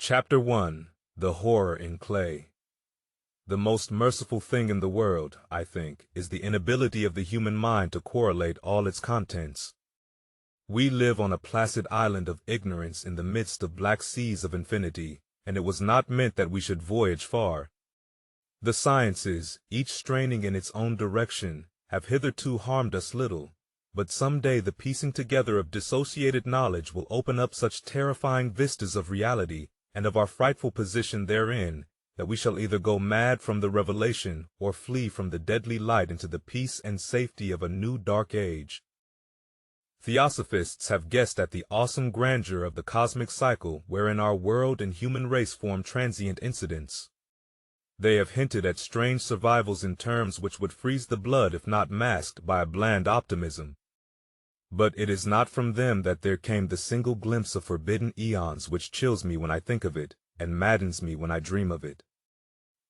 Chapter 1. The Horror in Clay. The most merciful thing in the world, I think, is the inability of the human mind to correlate all its contents. We live on a placid island of ignorance in the midst of black seas of infinity, and it was not meant that we should voyage far. The sciences, each straining in its own direction, have hitherto harmed us little, but some day the piecing together of dissociated knowledge will open up such terrifying vistas of reality and of our frightful position therein, that we shall either go mad from the revelation or flee from the deadly light into the peace and safety of a new dark age. Theosophists have guessed at the awesome grandeur of the cosmic cycle wherein our world and human race form transient incidents. They have hinted at strange survivals in terms which would freeze the blood if not masked by a bland optimism. But it is not from them that there came the single glimpse of forbidden eons which chills me when I think of it, and maddens me when I dream of it.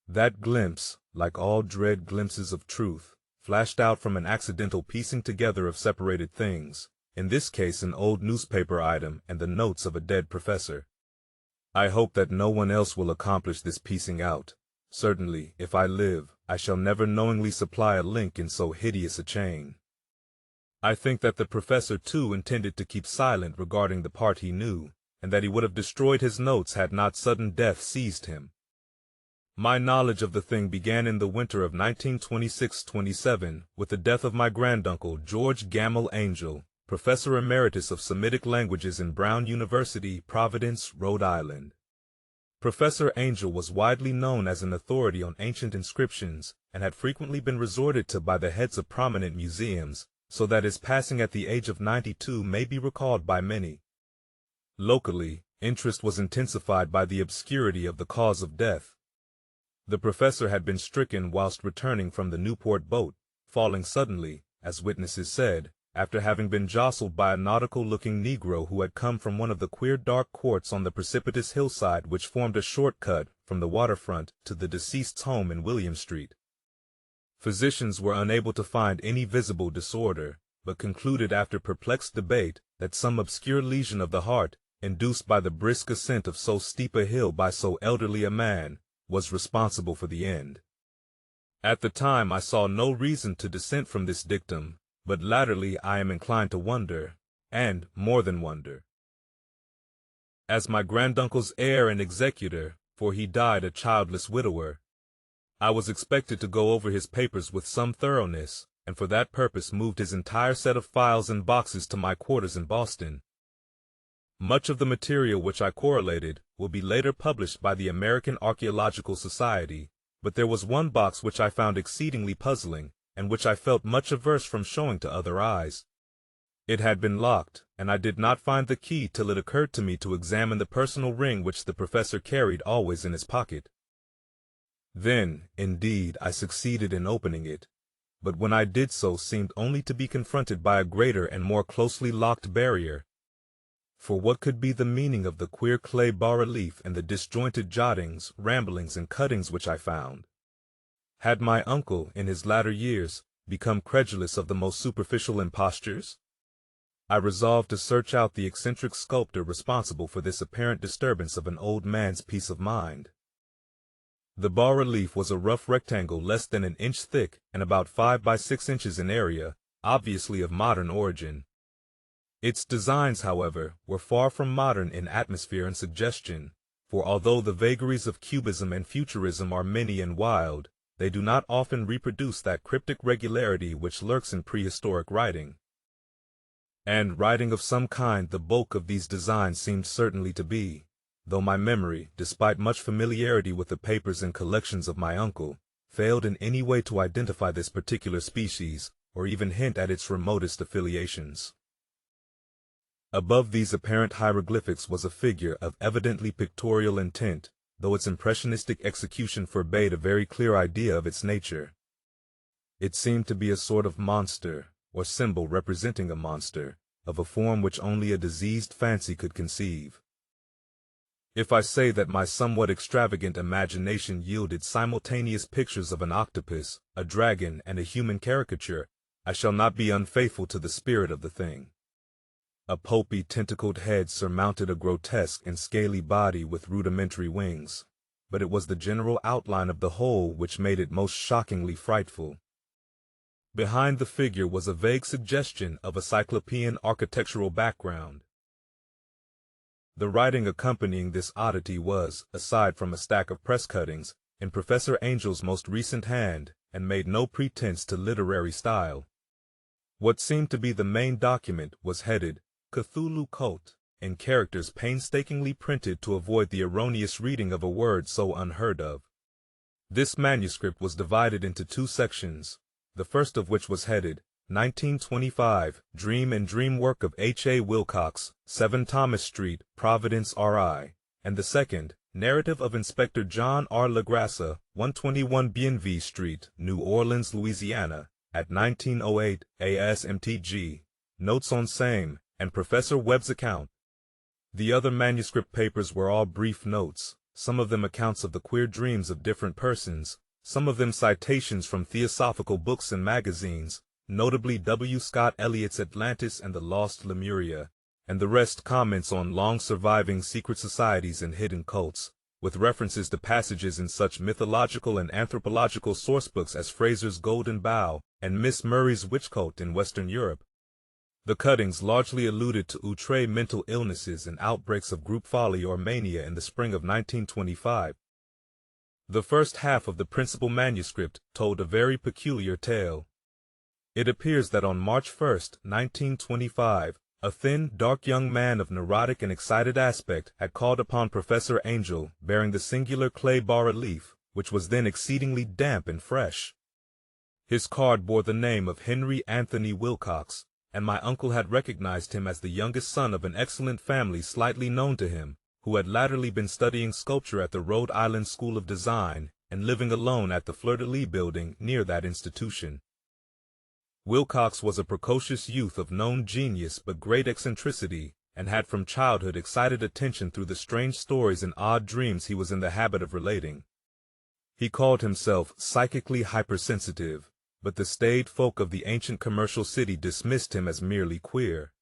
That glimpse, like all dread glimpses of truth, flashed out from an accidental piecing together of separated things, in this case an old newspaper item and the notes of a dead professor. I hope that no one else will accomplish this piecing out. Certainly, if I live, I shall never knowingly supply a link in so hideous a chain. I think that the professor too intended to keep silent regarding the part he knew, and that he would have destroyed his notes had not sudden death seized him. My knowledge of the thing began in the winter of 1926-27 with the death of my granduncle George Gammell Angell, Professor Emeritus of Semitic Languages in Brown University, Providence, Rhode Island. Professor Angell was widely known as an authority on ancient inscriptions and had frequently been resorted to by the heads of prominent museums, so that his passing at the age of 92 may be recalled by many. Locally, interest was intensified by the obscurity of the cause of death. The professor had been stricken whilst returning from the Newport boat, falling suddenly, as witnesses said, after having been jostled by a nautical-looking Negro who had come from one of the queer dark courts on the precipitous hillside which formed a shortcut from the waterfront to the deceased's home in William Street. Physicians were unable to find any visible disorder, but concluded after perplexed debate that some obscure lesion of the heart, induced by the brisk ascent of so steep a hill by so elderly a man, was responsible for the end. At the time I saw no reason to dissent from this dictum, but latterly I am inclined to wonder, and more than wonder. As my granduncle's heir and executor, for he died a childless widower, I was expected to go over his papers with some thoroughness, and for that purpose moved his entire set of files and boxes to my quarters in Boston. Much of the material which I correlated will be later published by the American Archaeological Society, but there was one box which I found exceedingly puzzling, and which I felt much averse from showing to other eyes. It had been locked, and I did not find the key till it occurred to me to examine the personal ring which the professor carried always in his pocket. Then, indeed, I succeeded in opening it, but when I did so seemed only to be confronted by a greater and more closely locked barrier. For what could be the meaning of the queer clay bas-relief and the disjointed jottings, ramblings, and cuttings which I found? Had my uncle, in his latter years, become credulous of the most superficial impostures? I resolved to search out the eccentric sculptor responsible for this apparent disturbance of an old man's peace of mind. The bas-relief was a rough rectangle less than an inch thick and about 5 by 6 inches in area, obviously of modern origin. Its designs, however, were far from modern in atmosphere and suggestion, for although the vagaries of cubism and futurism are many and wild, they do not often reproduce that cryptic regularity which lurks in prehistoric writing. And writing of some kind the bulk of these designs seemed certainly to be, though my memory, despite much familiarity with the papers and collections of my uncle, failed in any way to identify this particular species, or even hint at its remotest affiliations. Above these apparent hieroglyphics was a figure of evidently pictorial intent, though its impressionistic execution forbade a very clear idea of its nature. It seemed to be a sort of monster, or symbol representing a monster, of a form which only a diseased fancy could conceive. If I say that my somewhat extravagant imagination yielded simultaneous pictures of an octopus, a dragon, and a human caricature, I shall not be unfaithful to the spirit of the thing. A pulpy tentacled head surmounted a grotesque and scaly body with rudimentary wings, but it was the general outline of the whole which made it most shockingly frightful. Behind the figure was a vague suggestion of a cyclopean architectural background. The writing accompanying this oddity was, aside from a stack of press cuttings, in Professor Angell's most recent hand, and made no pretense to literary style. What seemed to be the main document was headed, Cthulhu Cult, in characters painstakingly printed to avoid the erroneous reading of a word so unheard of. This manuscript was divided into two sections, the first of which was headed, 1925, Dream and Dream Work of H.A. Wilcox, 7 Thomas Street, Providence, R.I., and the second, Narrative of Inspector John R. LaGrassa, 121 Bienville Street, New Orleans, Louisiana, at 1908, ASMTG, Notes on Same, and Professor Webb's account. The other manuscript papers were all brief notes, some of them accounts of the queer dreams of different persons, some of them citations from theosophical books and magazines, notably W. Scott Eliot's Atlantis and the Lost Lemuria, and the rest comments on long-surviving secret societies and hidden cults, with references to passages in such mythological and anthropological sourcebooks as Fraser's Golden Bough and Miss Murray's Witch Cult in Western Europe. The cuttings largely alluded to outre mental illnesses and outbreaks of group folly or mania in the spring of 1925. The first half of the principal manuscript told a very peculiar tale. It appears that on March 1, 1925, a thin, dark young man of neurotic and excited aspect had called upon Professor Angell, bearing the singular clay bas-relief, which was then exceedingly damp and fresh. His card bore the name of Henry Anthony Wilcox, and my uncle had recognized him as the youngest son of an excellent family slightly known to him, who had latterly been studying sculpture at the Rhode Island School of Design and living alone at the Fleur-de-Lis building near that institution. Wilcox was a precocious youth of known genius but great eccentricity, and had from childhood excited attention through the strange stories and odd dreams he was in the habit of relating. He called himself psychically hypersensitive, but the staid folk of the ancient commercial city dismissed him as merely queer.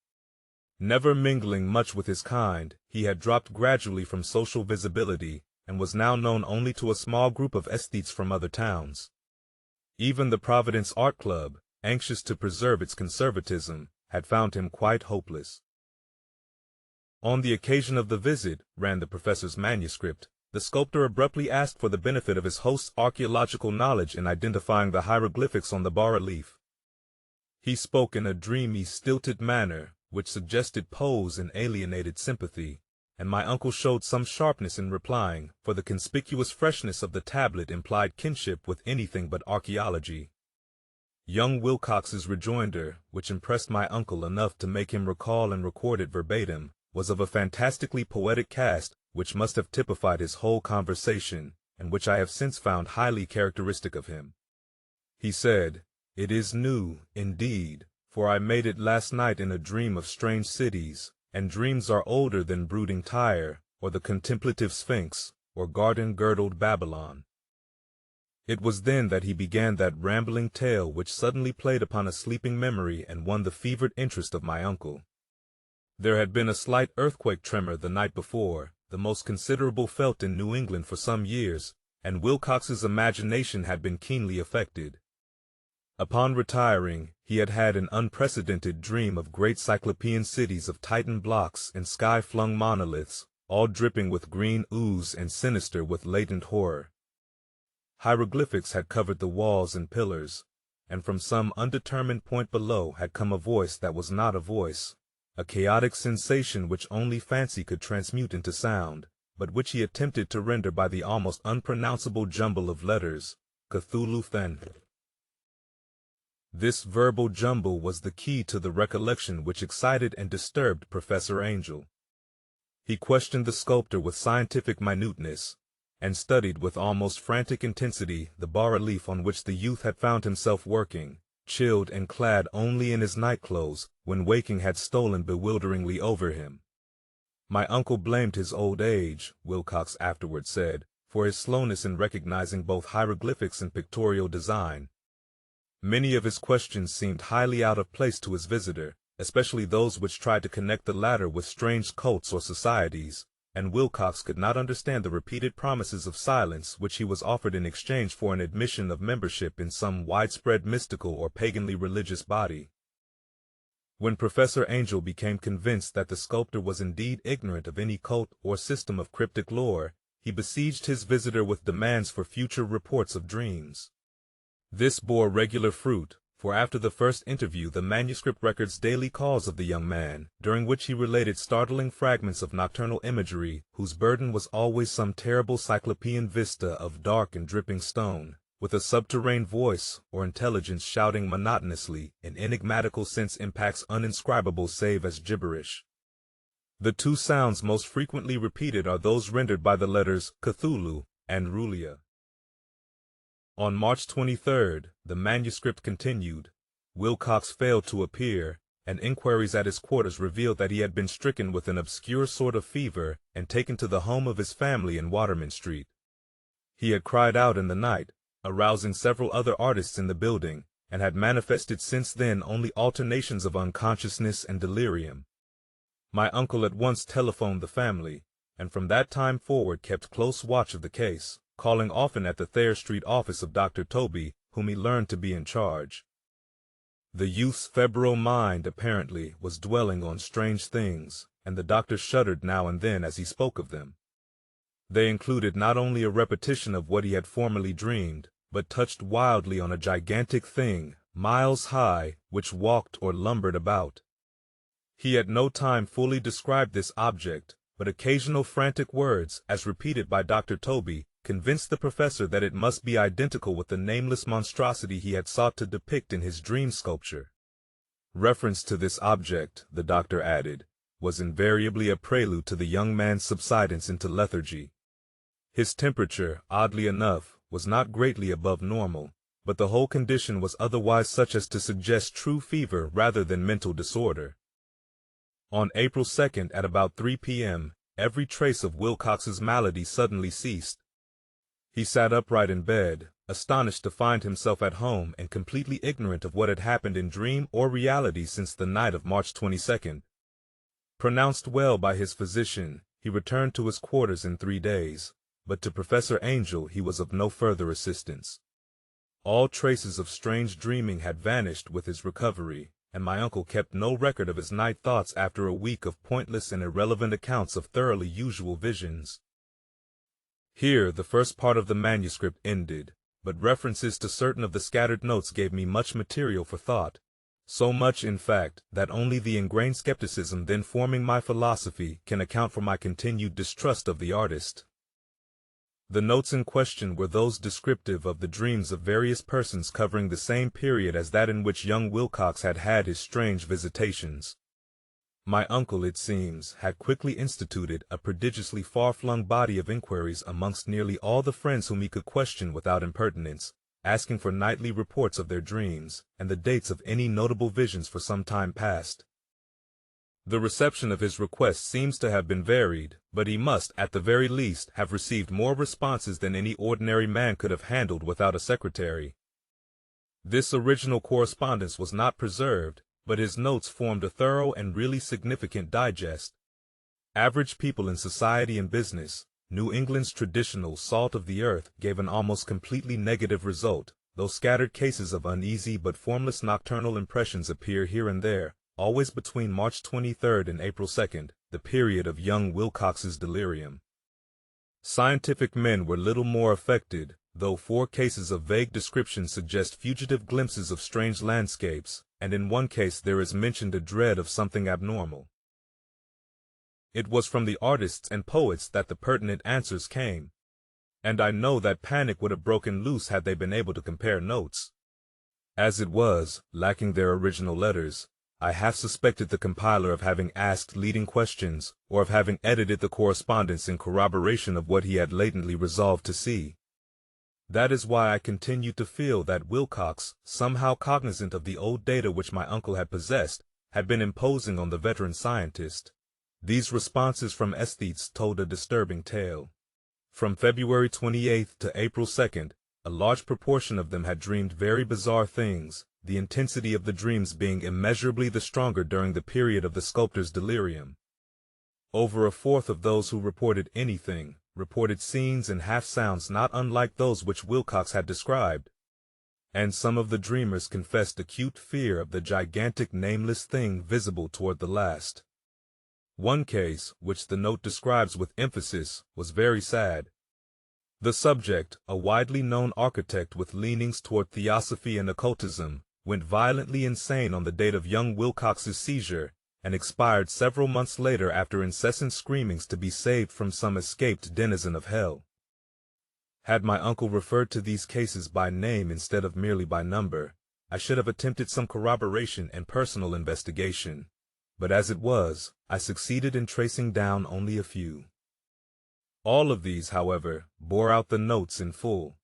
Never mingling much with his kind, he had dropped gradually from social visibility, and was now known only to a small group of aesthetes from other towns. Even the Providence Art Club, anxious to preserve its conservatism, had found him quite hopeless. On the occasion of the visit, ran the professor's manuscript, the sculptor abruptly asked for the benefit of his host's archaeological knowledge in identifying the hieroglyphics on the bas-relief. He spoke in a dreamy, stilted manner, which suggested pose and alienated sympathy, and my uncle showed some sharpness in replying, for the conspicuous freshness of the tablet implied kinship with anything but archaeology. Young Wilcox's rejoinder, which impressed my uncle enough to make him recall and record it verbatim, was of a fantastically poetic cast, which must have typified his whole conversation, and which I have since found highly characteristic of him. He said, "It is new, indeed, for I made it last night in a dream of strange cities, and dreams are older than brooding Tyre, or the contemplative Sphinx, or garden-girdled Babylon." It was then that he began that rambling tale which suddenly played upon a sleeping memory and won the fevered interest of my uncle. There had been a slight earthquake tremor the night before, the most considerable felt in New England for some years, and Wilcox's imagination had been keenly affected. Upon retiring, he had had an unprecedented dream of great cyclopean cities of Titan blocks and sky-flung monoliths, all dripping with green ooze and sinister with latent horror. Hieroglyphics had covered the walls and pillars, and from some undetermined point below had come a voice that was not a voice, a chaotic sensation which only fancy could transmute into sound, but which he attempted to render by the almost unpronounceable jumble of letters, Cthulhu Then. This verbal jumble was the key to the recollection which excited and disturbed Professor Angell. He questioned the sculptor with scientific minuteness, and studied with almost frantic intensity the bas-relief on which the youth had found himself working, chilled and clad only in his nightclothes, when waking had stolen bewilderingly over him. My uncle blamed his old age, Wilcox afterward said, for his slowness in recognizing both hieroglyphics and pictorial design. Many of his questions seemed highly out of place to his visitor, especially those which tried to connect the latter with strange cults or societies, and Wilcox could not understand the repeated promises of silence which he was offered in exchange for an admission of membership in some widespread mystical or paganly religious body. When Professor Angell became convinced that the sculptor was indeed ignorant of any cult or system of cryptic lore, he besieged his visitor with demands for future reports of dreams. This bore regular fruit, for after the first interview the manuscript records daily calls of the young man, during which he related startling fragments of nocturnal imagery whose burden was always some terrible cyclopean vista of dark and dripping stone, with a subterranean voice or intelligence shouting monotonously in enigmatical sense impacts uninscribable save as gibberish. The two sounds most frequently repeated are those rendered by the letters Cthulhu and Rulia. On March 23rd, the manuscript continued. Wilcox failed to appear, and inquiries at his quarters revealed that he had been stricken with an obscure sort of fever and taken to the home of his family in Waterman Street. He had cried out in the night, arousing several other artists in the building, and had manifested since then only alternations of unconsciousness and delirium. My uncle at once telephoned the family, and from that time forward kept close watch of the case, calling often at the Thayer Street office of Dr. Toby, whom he learned to be in charge. The youth's febrile mind, apparently, was dwelling on strange things, and the doctor shuddered now and then as he spoke of them. They included not only a repetition of what he had formerly dreamed, but touched wildly on a gigantic thing, miles high, which walked or lumbered about. He at no time fully described this object, but occasional frantic words, as repeated by Dr. Toby, convinced the professor that it must be identical with the nameless monstrosity he had sought to depict in his dream sculpture. Reference to this object, the doctor added, was invariably a prelude to the young man's subsidence into lethargy. His temperature, oddly enough, was not greatly above normal, but the whole condition was otherwise such as to suggest true fever rather than mental disorder. On April 2nd at about 3 p.m., every trace of Wilcox's malady suddenly ceased. He sat upright in bed, astonished to find himself at home and completely ignorant of what had happened in dream or reality since the night of March 22nd. Pronounced well by his physician, he returned to his quarters in 3 days, but to Professor Angell he was of no further assistance. All traces of strange dreaming had vanished with his recovery, and my uncle kept no record of his night thoughts after a week of pointless and irrelevant accounts of thoroughly usual visions. Here the first part of the manuscript ended, but references to certain of the scattered notes gave me much material for thought, so much, in fact, that only the ingrained skepticism then forming my philosophy can account for my continued distrust of the artist. The notes in question were those descriptive of the dreams of various persons covering the same period as that in which young Wilcox had had his strange visitations. My uncle, it seems, had quickly instituted a prodigiously far-flung body of inquiries amongst nearly all the friends whom he could question without impertinence, asking for nightly reports of their dreams, and the dates of any notable visions for some time past. The reception of his request seems to have been varied, but he must, at the very least, have received more responses than any ordinary man could have handled without a secretary. This original correspondence was not preserved, but his notes formed a thorough and really significant digest. Average people in society and business, New England's traditional salt of the earth gave an almost completely negative result, though scattered cases of uneasy but formless nocturnal impressions appear here and there, always between March 23rd and April 2nd, the period of young Wilcox's delirium. Scientific men were little more affected, though 4 cases of vague description suggest fugitive glimpses of strange landscapes, and in one case there is mentioned a dread of something abnormal. It was from the artists and poets that the pertinent answers came, and I know that panic would have broken loose had they been able to compare notes. As it was, lacking their original letters, I half suspected the compiler of having asked leading questions, or of having edited the correspondence in corroboration of what he had latently resolved to see. That is why I continued to feel that Wilcox, somehow cognizant of the old data which my uncle had possessed, had been imposing on the veteran scientist. These responses from aesthetes told a disturbing tale. From February 28th to April 2nd, a large proportion of them had dreamed very bizarre things, the intensity of the dreams being immeasurably the stronger during the period of the sculptor's delirium. Over a fourth of those who reported anything reported scenes and half-sounds not unlike those which Wilcox had described, and some of the dreamers confessed acute fear of the gigantic nameless thing visible toward the last. One case, which the note describes with emphasis, was very sad. The subject, a widely known architect with leanings toward theosophy and occultism, went violently insane on the date of young Wilcox's seizure, and expired several months later after incessant screamings to be saved from some escaped denizen of hell. Had my uncle referred to these cases by name instead of merely by number, I should have attempted some corroboration and personal investigation, but as it was, I succeeded in tracing down only a few. All of these, however, bore out the notes in full.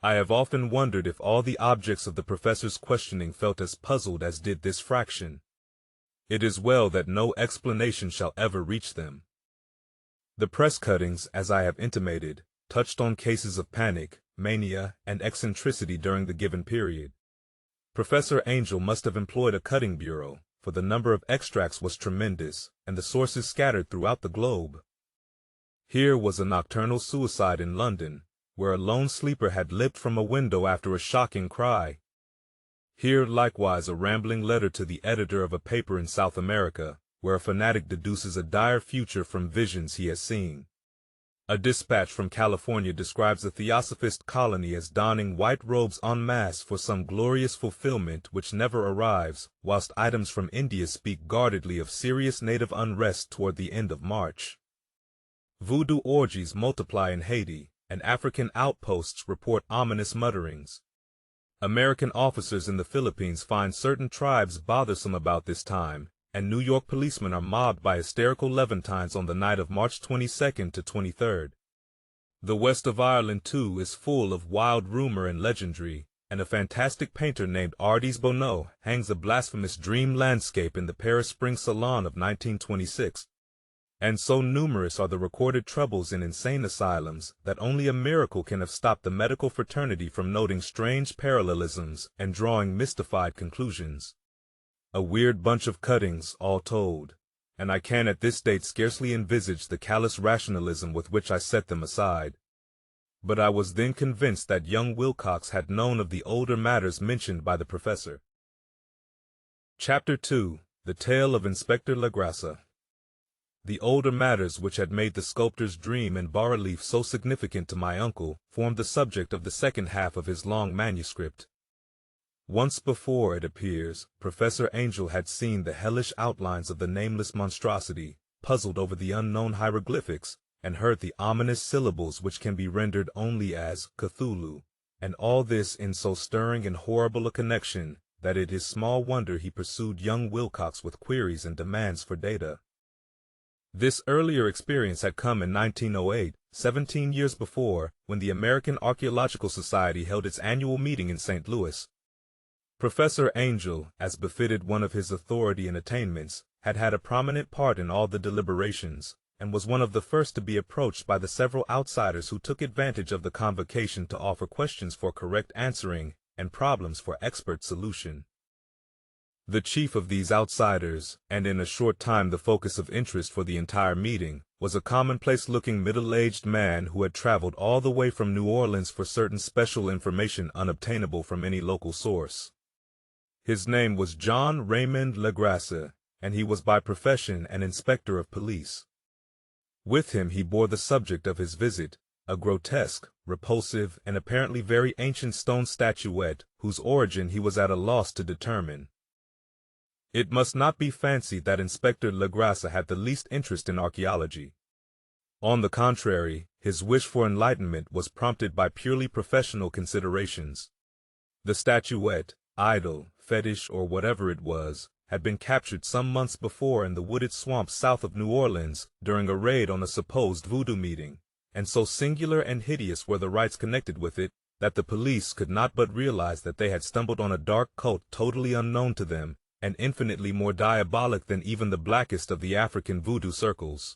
I have often wondered if all the objects of the professor's questioning felt as puzzled as did this fraction. It is well that no explanation shall ever reach them. The press cuttings, as I have intimated, touched on cases of panic, mania, and eccentricity during the given period. Professor Angell must have employed a cutting bureau, for the number of extracts was tremendous, and the sources scattered throughout the globe. Here was a nocturnal suicide in London, where a lone sleeper had leapt from a window after a shocking cry. Here likewise a rambling letter to the editor of a paper in South America, where a fanatic deduces a dire future from visions he has seen. A dispatch from California describes the theosophist colony as donning white robes en masse for some glorious fulfillment which never arrives, whilst items from India speak guardedly of serious native unrest toward the end of March. Voodoo orgies multiply in Haiti, and African outposts report ominous mutterings. American officers in the Philippines find certain tribes bothersome about this time, and New York policemen are mobbed by hysterical Levantines on the night of March 22nd to 23rd. The west of Ireland, too, is full of wild rumor and legendry, and a fantastic painter named Ardis Bonneau hangs a blasphemous dream landscape in the Paris Spring Salon of 1926. And so numerous are the recorded troubles in insane asylums that only a miracle can have stopped the medical fraternity from noting strange parallelisms and drawing mystified conclusions. A weird bunch of cuttings, all told, and I can at this date scarcely envisage the callous rationalism with which I set them aside. But I was then convinced that young Wilcox had known of the older matters mentioned by the professor. Chapter 2. The Tale of Inspector Legrasse. The older matters which had made the sculptor's dream and bas-relief so significant to my uncle formed the subject of the second half of his long manuscript. Once before, it appears, Professor Angell had seen the hellish outlines of the nameless monstrosity, puzzled over the unknown hieroglyphics, and heard the ominous syllables which can be rendered only as Cthulhu, and all this in so stirring and horrible a connection that it is small wonder he pursued young Wilcox with queries and demands for data. This earlier experience had come in 1908, 17 years before, when the American Archaeological Society held its annual meeting in St. Louis. Professor Angell, as befitted one of his authority and attainments, had had a prominent part in all the deliberations, and was one of the first to be approached by the several outsiders who took advantage of the convocation to offer questions for correct answering and problems for expert solution. The chief of these outsiders, and in a short time the focus of interest for the entire meeting, was a commonplace-looking middle-aged man who had traveled all the way from New Orleans for certain special information unobtainable from any local source. His name was John Raymond Legrasse, and he was by profession an inspector of police. With him he bore the subject of his visit, a grotesque, repulsive, and apparently very ancient stone statuette, whose origin he was at a loss to determine. It must not be fancied that Inspector Legrasse had the least interest in archaeology. On the contrary, his wish for enlightenment was prompted by purely professional considerations. The statuette, idol, fetish, or whatever it was, had been captured some months before in the wooded swamps south of New Orleans during a raid on a supposed voodoo meeting, and so singular and hideous were the rites connected with it that the police could not but realize that they had stumbled on a dark cult totally unknown to them and infinitely more diabolic than even the blackest of the African voodoo circles.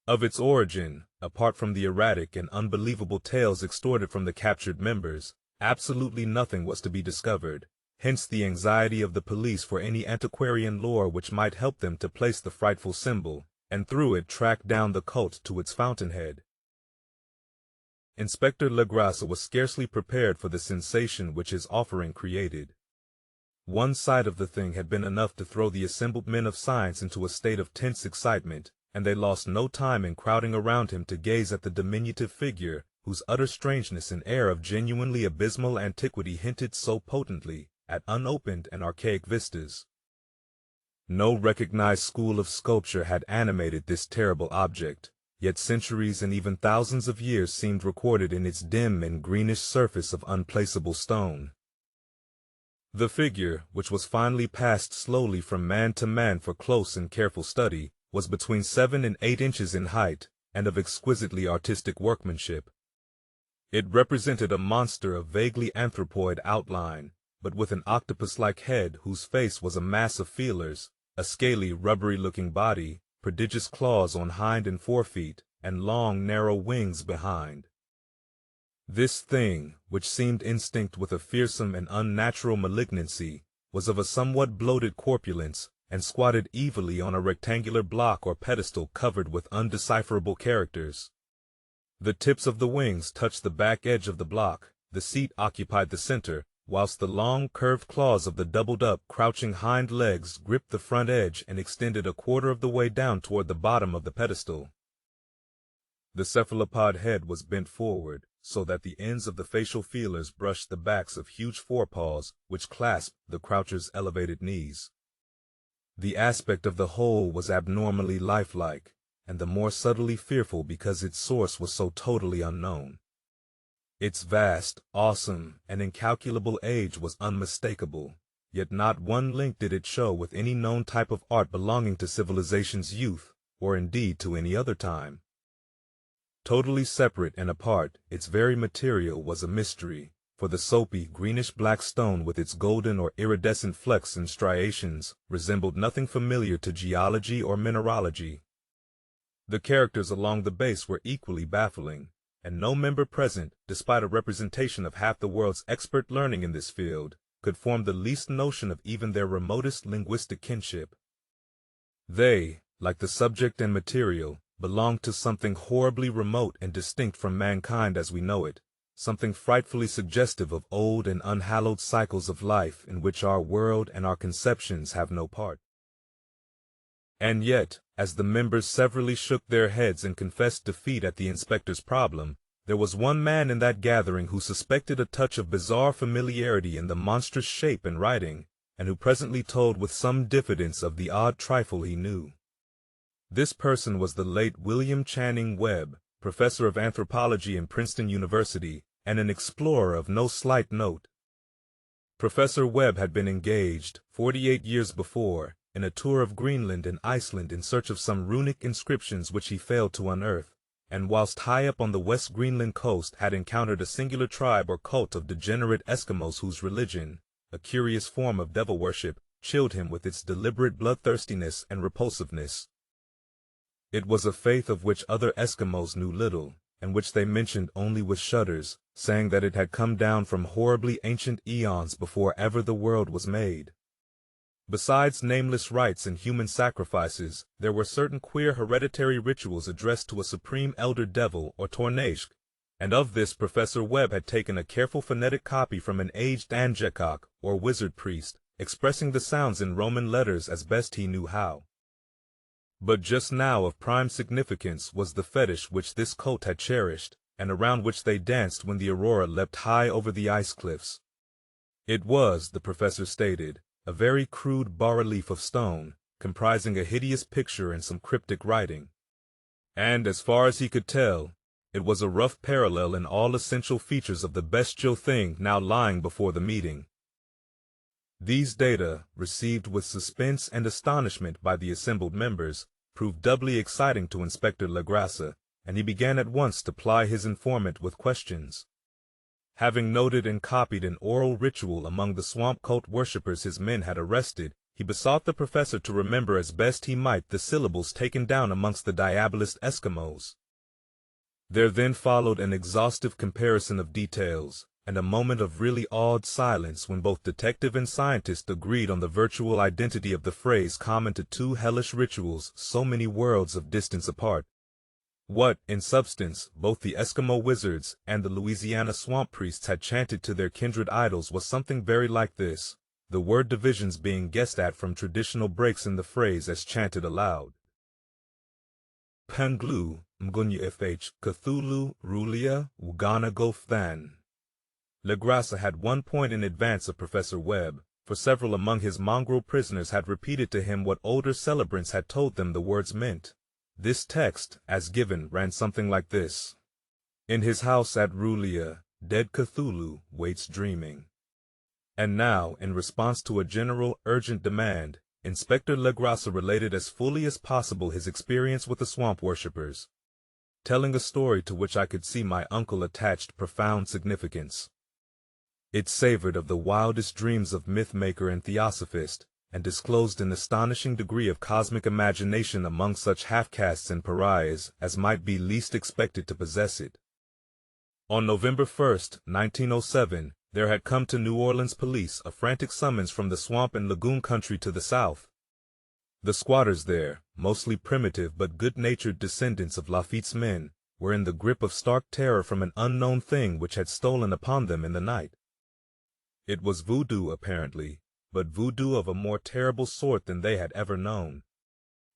Of its origin, apart from the erratic and unbelievable tales extorted from the captured members, absolutely nothing was to be discovered, hence the anxiety of the police for any antiquarian lore which might help them to place the frightful symbol, and through it track down the cult to its fountainhead. Inspector Legrasse was scarcely prepared for the sensation which his offering created. One sight of the thing had been enough to throw the assembled men of science into a state of tense excitement, and they lost no time in crowding around him to gaze at the diminutive figure, whose utter strangeness and air of genuinely abysmal antiquity hinted so potently at unopened and archaic vistas. No recognized school of sculpture had animated this terrible object, yet centuries and even thousands of years seemed recorded in its dim and greenish surface of unplaceable stone. The figure, which was finally passed slowly from man to man for close and careful study, was between 7 and 8 inches in height, and of exquisitely artistic workmanship. It represented a monster of vaguely anthropoid outline, but with an octopus-like head whose face was a mass of feelers, a scaly, rubbery-looking body, prodigious claws on hind and forefeet, and long, narrow wings behind. This thing, which seemed instinct with a fearsome and unnatural malignancy, was of a somewhat bloated corpulence, and squatted evilly on a rectangular block or pedestal covered with undecipherable characters. The tips of the wings touched the back edge of the block, the seat occupied the center, whilst the long, curved claws of the doubled-up, crouching hind legs gripped the front edge and extended a quarter of the way down toward the bottom of the pedestal. The cephalopod head was bent forward, so that the ends of the facial feelers brushed the backs of huge forepaws, which clasped the croucher's elevated knees. The aspect of the whole was abnormally lifelike, and the more subtly fearful because its source was so totally unknown. Its vast, awesome, and incalculable age was unmistakable, yet not one link did it show with any known type of art belonging to civilization's youth, or indeed to any other time. Totally separate and apart, its very material was a mystery, for the soapy, greenish-black stone with its golden or iridescent flecks and striations resembled nothing familiar to geology or mineralogy. The characters along the base were equally baffling, and no member present, despite a representation of half the world's expert learning in this field, could form the least notion of even their remotest linguistic kinship. They, like the subject and material, belonged to something horribly remote and distinct from mankind as we know it, something frightfully suggestive of old and unhallowed cycles of life in which our world and our conceptions have no part. And yet, as the members severally shook their heads and confessed defeat at the inspector's problem, there was one man in that gathering who suspected a touch of bizarre familiarity in the monstrous shape and writing, and who presently told with some diffidence of the odd trifle he knew. This person was the late William Channing Webb, professor of anthropology in Princeton University, and an explorer of no slight note. Professor Webb had been engaged, 48 years before, in a tour of Greenland and Iceland in search of some runic inscriptions which he failed to unearth, and whilst high up on the West Greenland coast had encountered a singular tribe or cult of degenerate Eskimos whose religion, a curious form of devil worship, chilled him with its deliberate bloodthirstiness and repulsiveness. It was a faith of which other Eskimos knew little, and which they mentioned only with shudders, saying that it had come down from horribly ancient eons before ever the world was made. Besides nameless rites and human sacrifices, there were certain queer hereditary rituals addressed to a supreme elder devil or Tornashk, and of this Professor Webb had taken a careful phonetic copy from an aged Angekok, or wizard priest, expressing the sounds in Roman letters as best he knew how. But just now of prime significance was the fetish which this cult had cherished, and around which they danced when the aurora leapt high over the ice cliffs. It was, the professor stated, a very crude bas-relief of stone, comprising a hideous picture and some cryptic writing. And, as far as he could tell, it was a rough parallel in all essential features of the bestial thing now lying before the meeting. These data, received with suspense and astonishment by the assembled members, proved doubly exciting to Inspector Legrasse, and he began at once to ply his informant with questions. Having noted and copied an oral ritual among the swamp cult worshippers his men had arrested, he besought the professor to remember as best he might the syllables taken down amongst the diabolist Eskimos. There then followed an exhaustive comparison of details, and a moment of really awed silence when both detective and scientist agreed on the virtual identity of the phrase common to two hellish rituals so many worlds of distance apart. What, in substance, both the Eskimo wizards and the Louisiana swamp priests had chanted to their kindred idols was something very like this, the word divisions being guessed at from traditional breaks in the phrase as chanted aloud. Penglu, Mgunya Fh, Cthulhu, Rulia, Ugana Gofthan. Legrassa had 1 point in advance of Professor Webb, for several among his mongrel prisoners had repeated to him what older celebrants had told them the words meant. This text, as given, ran something like this. In his house at Rulia, dead Cthulhu waits dreaming. And now, in response to a general, urgent demand, Inspector Legrassa related as fully as possible his experience with the swamp worshippers, telling a story to which I could see my uncle attached profound significance. It savored of the wildest dreams of myth-maker and theosophist, and disclosed an astonishing degree of cosmic imagination among such half-castes and pariahs as might be least expected to possess it. On November 1st, 1907, there had come to New Orleans police a frantic summons from the swamp and lagoon country to the south. The squatters there, mostly primitive but good-natured descendants of Lafitte's men, were in the grip of stark terror from an unknown thing which had stolen upon them in the night. It was voodoo, apparently, but voodoo of a more terrible sort than they had ever known.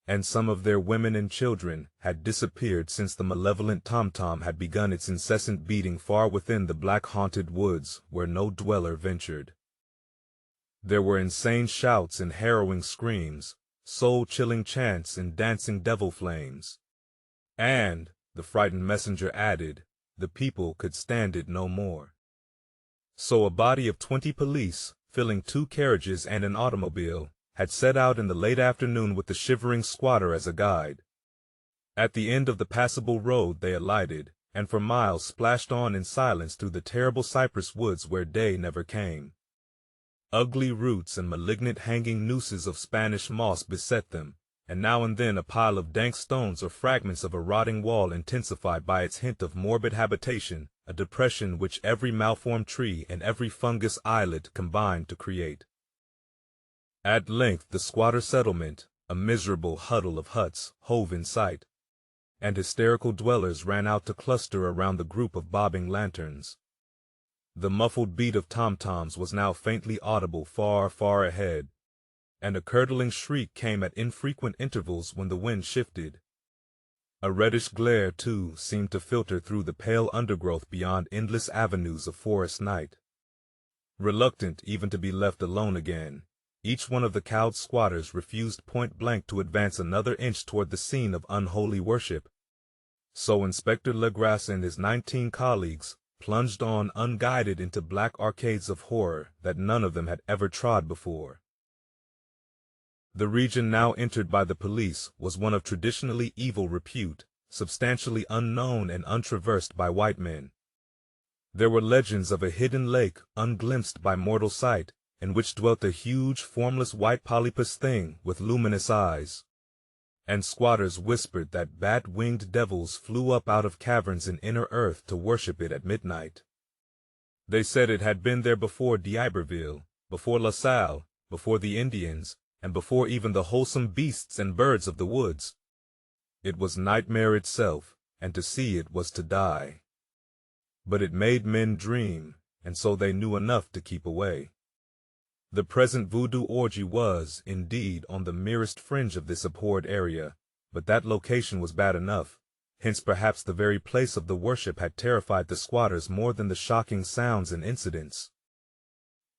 And some of their women and children had disappeared since the malevolent tom-tom had begun its incessant beating far within the black-haunted woods where no dweller ventured. There were insane shouts and harrowing screams, soul-chilling chants and dancing devil flames. And, the frightened messenger added, the people could stand it no more. So a body of 20 police, filling 2 carriages and an automobile, had set out in the late afternoon with the shivering squatter as a guide. At the end of the passable road they alighted, and for miles splashed on in silence through the terrible cypress woods where day never came. Ugly roots and malignant hanging nooses of Spanish moss beset them, and now and then a pile of dank stones or fragments of a rotting wall intensified by its hint of morbid habitation, a depression which every malformed tree and every fungus islet combined to create. At length the squatter settlement, a miserable huddle of huts, hove in sight, and hysterical dwellers ran out to cluster around the group of bobbing lanterns. The muffled beat of tom-toms was now faintly audible far, far ahead, and a curdling shriek came at infrequent intervals when the wind shifted. A reddish glare, too, seemed to filter through the pale undergrowth beyond endless avenues of forest night. Reluctant even to be left alone again, each one of the cowed squatters refused point-blank to advance another inch toward the scene of unholy worship. So Inspector Legrassa and his 19 colleagues plunged on unguided into black arcades of horror that none of them had ever trod before. The region now entered by the police was one of traditionally evil repute, substantially unknown and untraversed by white men. There were legends of a hidden lake unglimpsed by mortal sight, in which dwelt a huge, formless white polypus thing with luminous eyes. And squatters whispered that bat-winged devils flew up out of caverns in inner earth to worship it at midnight. They said it had been there before d'Iberville, before La Salle, before the Indians, and before even the wholesome beasts and birds of the woods. It was nightmare itself, and to see it was to die. But it made men dream, and so they knew enough to keep away. The present voodoo orgy was, indeed, on the merest fringe of this abhorred area, but that location was bad enough, hence perhaps the very place of the worship had terrified the squatters more than the shocking sounds and incidents.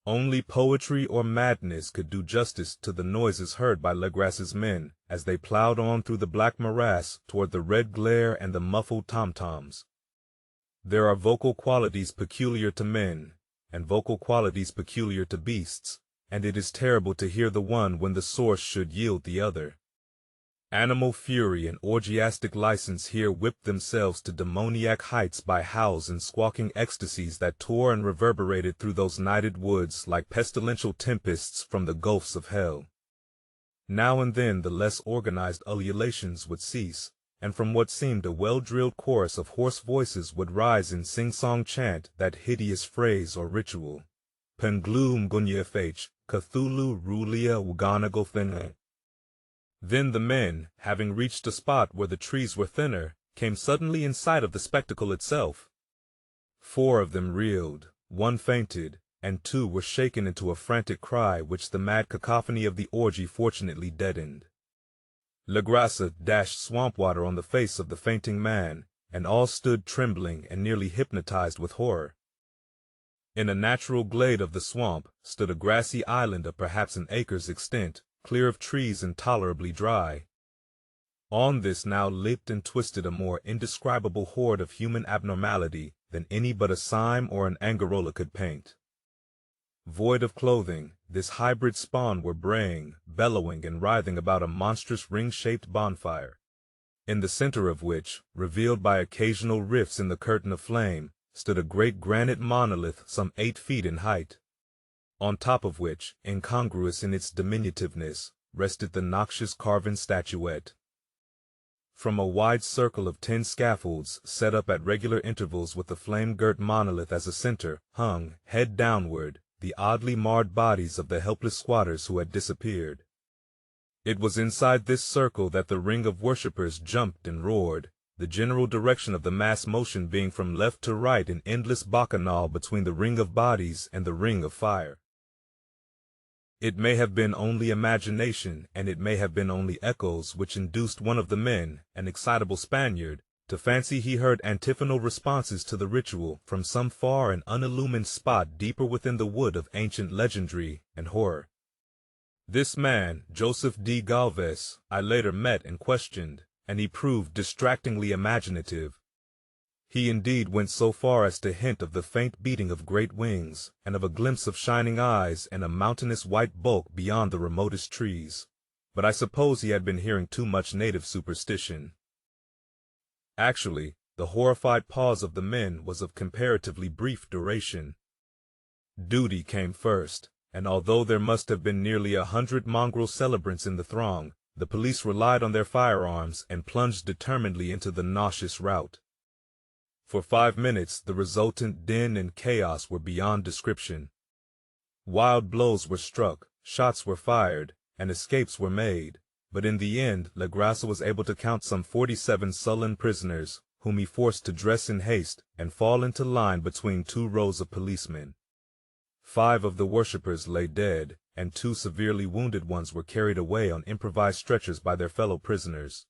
Only poetry or madness could do justice to the noises heard by Legrassa's men as they plowed on through the black morass toward the red glare and the muffled tom-toms. There are vocal qualities peculiar to men, and vocal qualities peculiar to beasts, and it is terrible to hear the one when the source should yield the other. Animal fury and orgiastic license here whipped themselves to demoniac heights by howls and squawking ecstasies that tore and reverberated through those nighted woods like pestilential tempests from the gulfs of hell. Now and then the less organized ululations would cease, and from what seemed a well-drilled chorus of hoarse voices would rise in sing-song chant that hideous phrase or ritual. Penglum gunyefh, Cthulhu rulia uganagolthene. Then the men, having reached a spot where the trees were thinner, came suddenly in sight of the spectacle itself. 4 of them reeled, 1 fainted, and 2 were shaken into a frantic cry which the mad cacophony of the orgy fortunately deadened. Legrasa dashed swamp water on the face of the fainting man, and all stood trembling and nearly hypnotized with horror. In a natural glade of the swamp stood a grassy island of perhaps an acre's extent, clear of trees and tolerably dry. On this now leaped and twisted a more indescribable horde of human abnormality than any but a Sime or an Angarola could paint. Void of clothing, this hybrid spawn were braying, bellowing, and writhing about a monstrous ring-shaped bonfire, in the center of which, revealed by occasional rifts in the curtain of flame, stood a great granite monolith some 8 feet in height, on top of which, incongruous in its diminutiveness, rested the noxious carven statuette. From a wide circle of 10 scaffolds, set up at regular intervals with the flame-girt monolith as a center, hung, head downward, the oddly marred bodies of the helpless squatters who had disappeared. It was inside this circle that the ring of worshippers jumped and roared, the general direction of the mass motion being from left to right in endless bacchanal between the ring of bodies and the ring of fire. It may have been only imagination, and it may have been only echoes which induced one of the men, an excitable Spaniard, to fancy he heard antiphonal responses to the ritual from some far and unillumined spot deeper within the wood of ancient legendry and horror. This man, Joseph D. Galvez, I later met and questioned, and he proved distractingly imaginative. He indeed went so far as to hint of the faint beating of great wings, and of a glimpse of shining eyes and a mountainous white bulk beyond the remotest trees. But I suppose he had been hearing too much native superstition. Actually, the horrified pause of the men was of comparatively brief duration. Duty came first, and although there must have been nearly 100 mongrel celebrants in the throng, the police relied on their firearms and plunged determinedly into the nauseous rout. For 5 minutes the resultant din and chaos were beyond description. Wild blows were struck, shots were fired, and escapes were made, but in the end Legrasa was able to count some 47 sullen prisoners, whom he forced to dress in haste and fall into line between 2 rows of policemen. 5 of the worshippers lay dead, and 2 severely wounded ones were carried away on improvised stretchers by their fellow prisoners.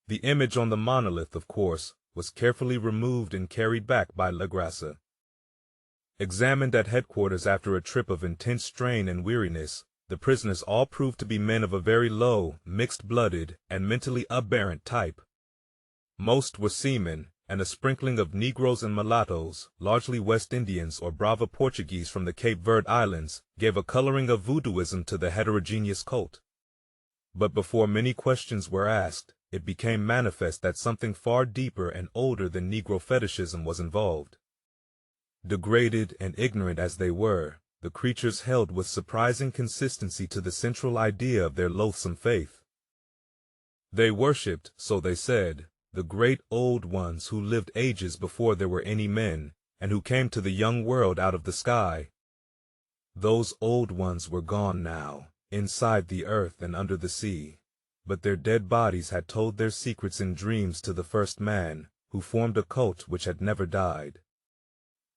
The image on the monolith, of course, was carefully removed and carried back by Legrasa. Examined at headquarters after a trip of intense strain and weariness, the prisoners all proved to be men of a very low, mixed-blooded, and mentally aberrant type. Most were seamen, and a sprinkling of Negroes and mulattoes, largely West Indians or Brava Portuguese from the Cape Verde Islands, gave a coloring of voodooism to the heterogeneous cult. But before many questions were asked, it became manifest that something far deeper and older than Negro fetishism was involved. Degraded and ignorant as they were, the creatures held with surprising consistency to the central idea of their loathsome faith. They worshipped, so they said, the great old ones who lived ages before there were any men, and who came to the young world out of the sky. Those old ones were gone now, inside the earth and under the sea, but their dead bodies had told their secrets in dreams to the first man, who formed a cult which had never died.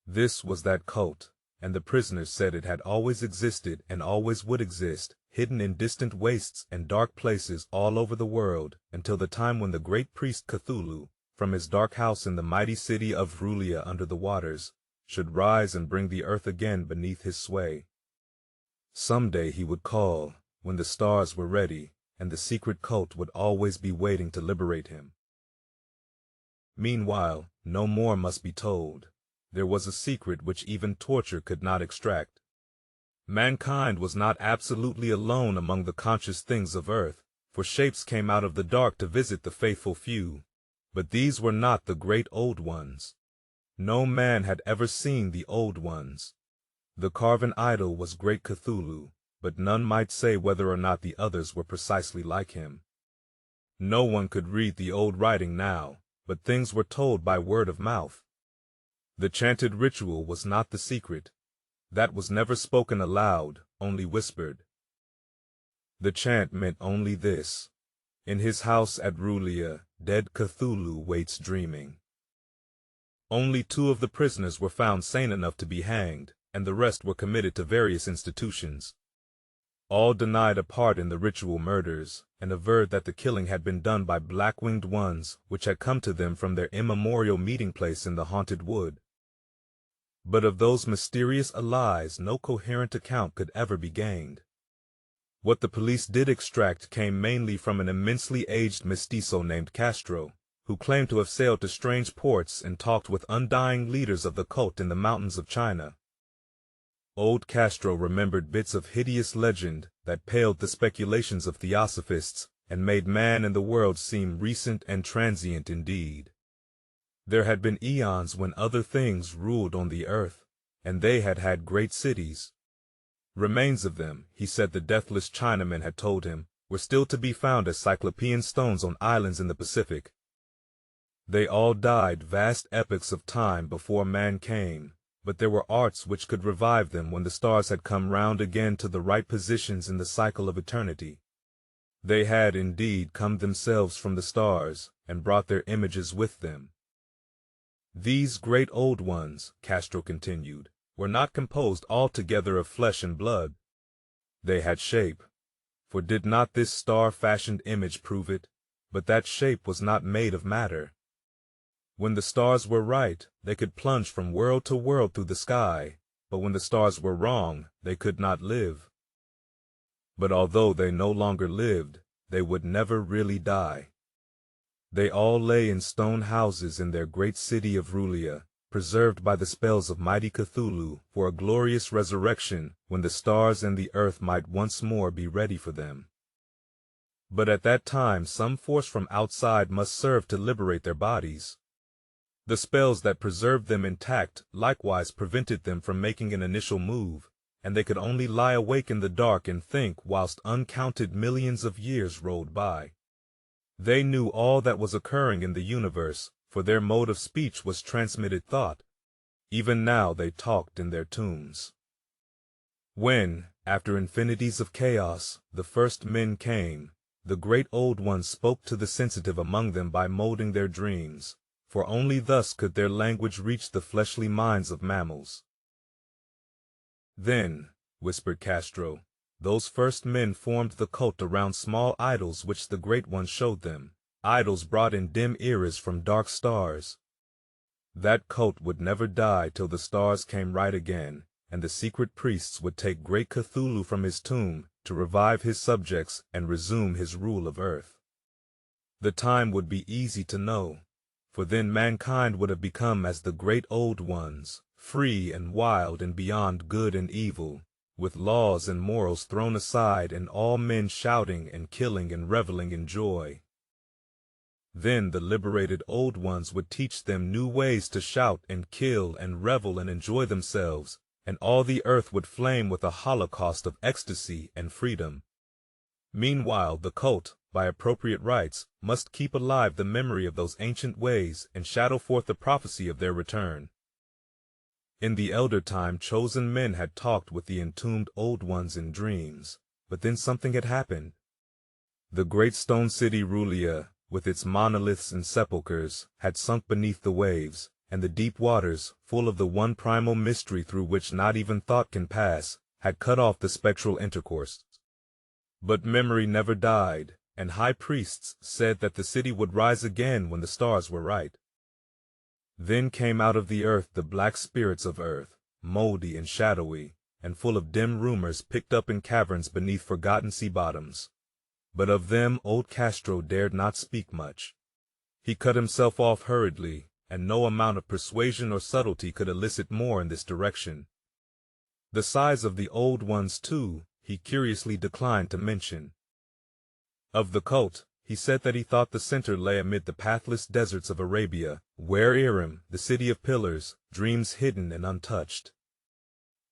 This was that cult, and the prisoners said it had always existed and always would exist, hidden in distant wastes and dark places all over the world, until the time when the great priest Cthulhu, from his dark house in the mighty city of Rulia under the waters, should rise and bring the earth again beneath his sway. Some day he would call, when the stars were ready, and the secret cult would always be waiting to liberate him. Meanwhile, no more must be told. There was a secret which even torture could not extract. Mankind was not absolutely alone among the conscious things of earth, for shapes came out of the dark to visit the faithful few. But these were not the great old ones. No man had ever seen the old ones. The carven idol was great Cthulhu, but none might say whether or not the others were precisely like him. No one could read the old writing now, but things were told by word of mouth. The chanted ritual was not the secret. That was never spoken aloud, only whispered. The chant meant only this: in his house at Rulia, dead Cthulhu waits dreaming. Only 2 of the prisoners were found sane enough to be hanged, and the rest were committed to various institutions. All denied a part in the ritual murders, and averred that the killing had been done by black-winged ones which had come to them from their immemorial meeting place in the haunted wood. But of those mysterious allies no coherent account could ever be gained. What the police did extract came mainly from an immensely aged mestizo named Castro, who claimed to have sailed to strange ports and talked with undying leaders of the cult in the mountains of China. Old Castro remembered bits of hideous legend that paled the speculations of theosophists and made man and the world seem recent and transient indeed. There had been eons when other things ruled on the earth, and they had had great cities. Remains of them, he said the deathless Chinaman had told him, were still to be found as cyclopean stones on islands in the Pacific. They all died vast epochs of time before man came, but there were arts which could revive them when the stars had come round again to the right positions in the cycle of eternity. They had indeed come themselves from the stars, and brought their images with them. These great old ones, Castro continued, were not composed altogether of flesh and blood. They had shape, for did not this star-fashioned image prove it? But that shape was not made of matter. When the stars were right, they could plunge from world to world through the sky, but when the stars were wrong, they could not live. But although they no longer lived, they would never really die. They all lay in stone houses in their great city of Rulia, preserved by the spells of mighty Cthulhu for a glorious resurrection when the stars and the earth might once more be ready for them. But at that time some force from outside must serve to liberate their bodies. The spells that preserved them intact likewise prevented them from making an initial move, and they could only lie awake in the dark and think whilst uncounted millions of years rolled by. They knew all that was occurring in the universe, for their mode of speech was transmitted thought. Even now they talked in their tombs. When, after infinities of chaos, the first men came, the great old ones spoke to the sensitive among them by molding their dreams, for only thus could their language reach the fleshly minds of mammals. Then, whispered Castro, those first men formed the cult around small idols which the great ones showed them, idols brought in dim eras from dark stars. That cult would never die till the stars came right again, and the secret priests would take great Cthulhu from his tomb to revive his subjects and resume his rule of earth. The time would be easy to know, for then mankind would have become as the great old ones, free and wild and beyond good and evil, with laws and morals thrown aside and all men shouting and killing and reveling in joy. Then the liberated old ones would teach them new ways to shout and kill and revel and enjoy themselves, and all the earth would flame with a holocaust of ecstasy and freedom. Meanwhile, the cult, by appropriate rites, must keep alive the memory of those ancient ways and shadow forth the prophecy of their return. In the elder time, chosen men had talked with the entombed old ones in dreams, but then something had happened. The great stone city Rulia, with its monoliths and sepulchres, had sunk beneath the waves, and the deep waters, full of the one primal mystery through which not even thought can pass, had cut off the spectral intercourse. But memory never died, and high priests said that the city would rise again when the stars were right. Then came out of the earth the black spirits of earth, moldy and shadowy, and full of dim rumors picked up in caverns beneath forgotten sea bottoms. But of them old Castro dared not speak much. He cut himself off hurriedly, and no amount of persuasion or subtlety could elicit more in this direction. The size of the old ones, too, he curiously declined to mention. Of the cult, he said that he thought the center lay amid the pathless deserts of Arabia, where Iram, the city of pillars, dreams hidden and untouched.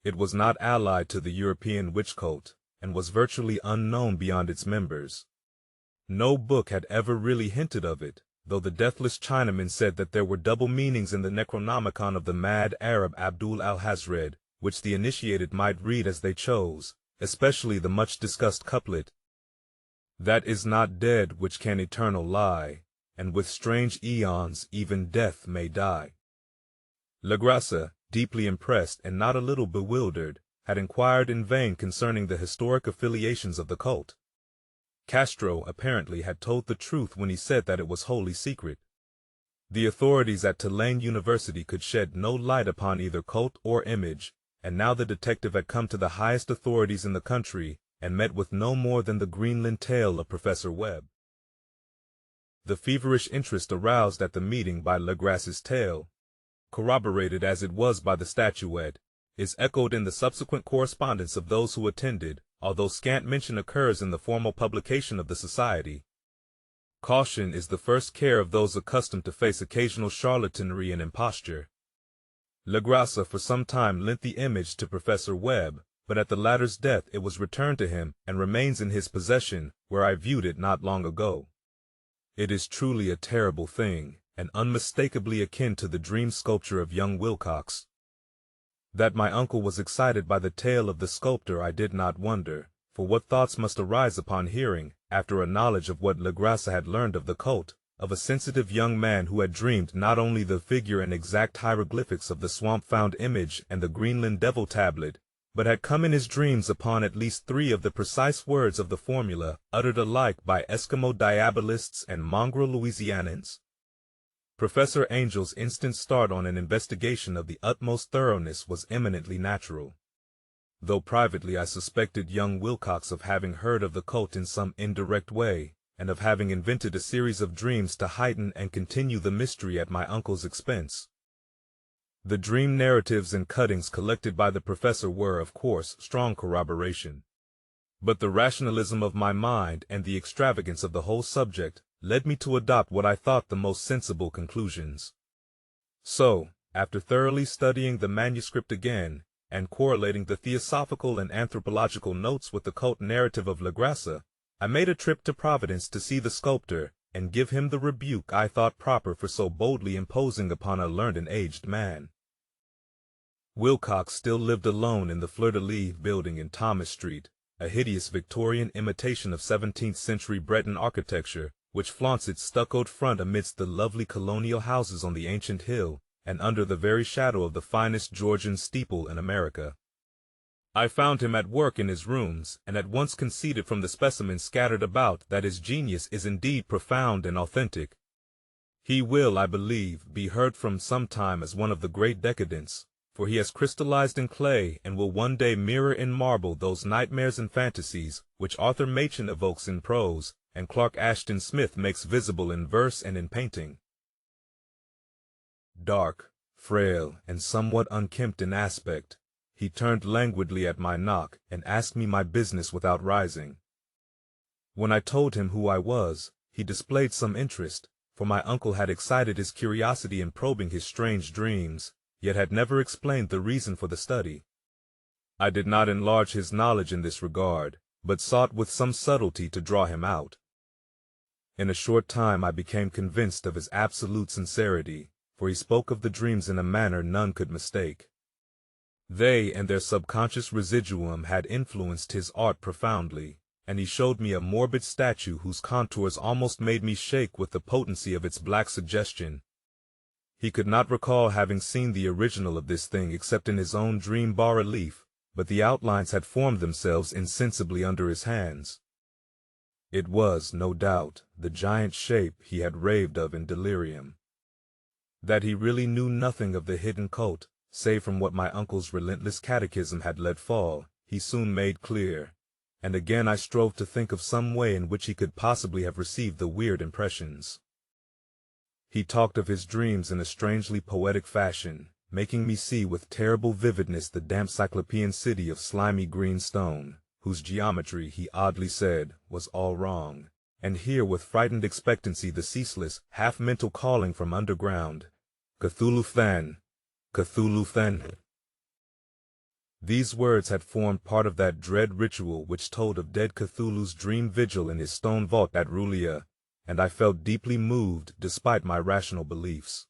It was not allied to the European witch cult, and was virtually unknown beyond its members. No book had ever really hinted of it, though the deathless Chinaman said that there were double meanings in the Necronomicon of the mad Arab Abdul al-Hazred, which the initiated might read as they chose, especially the much-discussed couplet, "That is not dead which can eternal lie, and with strange eons even death may die." Legrasse, deeply impressed and not a little bewildered, had inquired in vain concerning the historic affiliations of the cult. Castro apparently had told the truth when he said that it was wholly secret. The authorities at Tulane University could shed no light upon either cult or image, and now the detective had come to the highest authorities in the country and met with no more than the Greenland tale of Professor Webb. The feverish interest aroused at the meeting by Legrasse's tale, corroborated as it was by the statuette, is echoed in the subsequent correspondence of those who attended, although scant mention occurs in the formal publication of the society. Caution is the first care of those accustomed to face occasional charlatanry and imposture. Legrasse for some time lent the image to Professor Webb, but at the latter's death it was returned to him and remains in his possession, where I viewed it not long ago. It is truly a terrible thing, and unmistakably akin to the dream sculpture of young Wilcox. That my uncle was excited by the tale of the sculptor I did not wonder, for what thoughts must arise upon hearing, after a knowledge of what Legrasse had learned of the cult, of a sensitive young man who had dreamed not only the figure and exact hieroglyphics of the swamp-found image and the Greenland devil tablet, but had come in his dreams upon at least 3 of the precise words of the formula uttered alike by Eskimo diabolists and mongrel Louisianans. Professor Angell's instant start on an investigation of the utmost thoroughness was eminently natural. Though privately I suspected young Wilcox of having heard of the cult in some indirect way, and of having invented a series of dreams to heighten and continue the mystery at my uncle's expense. The dream narratives and cuttings collected by the professor were, of course, strong corroboration. But the rationalism of my mind and the extravagance of the whole subject led me to adopt what I thought the most sensible conclusions. So, after thoroughly studying the manuscript again, and correlating the theosophical and anthropological notes with the cult narrative of Legrasse, I made a trip to Providence to see the sculptor, and give him the rebuke I thought proper for so boldly imposing upon a learned and aged man. Wilcox still lived alone in the Fleur-de-Lis building in Thomas Street, a hideous Victorian imitation of 17th-century Breton architecture, which flaunts its stuccoed front amidst the lovely colonial houses on the ancient hill, and under the very shadow of the finest Georgian steeple in America. I found him at work in his rooms, and at once conceded from the specimens scattered about that his genius is indeed profound and authentic. He will, I believe, be heard from some time as one of the great decadents, for he has crystallized in clay and will one day mirror in marble those nightmares and fantasies which Arthur Machen evokes in prose, and Clark Ashton Smith makes visible in verse and in painting. Dark, frail, and somewhat unkempt in aspect, he turned languidly at my knock and asked me my business without rising. When I told him who I was, he displayed some interest, for my uncle had excited his curiosity in probing his strange dreams, yet had never explained the reason for the study. I did not enlarge his knowledge in this regard, but sought with some subtlety to draw him out. In a short time I became convinced of his absolute sincerity, for he spoke of the dreams in a manner none could mistake. They and their subconscious residuum had influenced his art profoundly, and he showed me a morbid statue whose contours almost made me shake with the potency of its black suggestion. He could not recall having seen the original of this thing except in his own dream bas-relief, but the outlines had formed themselves insensibly under his hands. It was, no doubt, the giant shape he had raved of in delirium. That he really knew nothing of the hidden cult, save from what my uncle's relentless catechism had let fall, he soon made clear, and again I strove to think of some way in which he could possibly have received the weird impressions. He talked of his dreams in a strangely poetic fashion, making me see with terrible vividness the damp cyclopean city of slimy green stone, whose geometry, he oddly said, was all wrong, and hear with frightened expectancy the ceaseless, half-mental calling from underground, "Cthulhu Than! Cthulhu Than!" These words had formed part of that dread ritual which told of dead Cthulhu's dream vigil in his stone vault at Rulia, and I felt deeply moved despite my rational beliefs.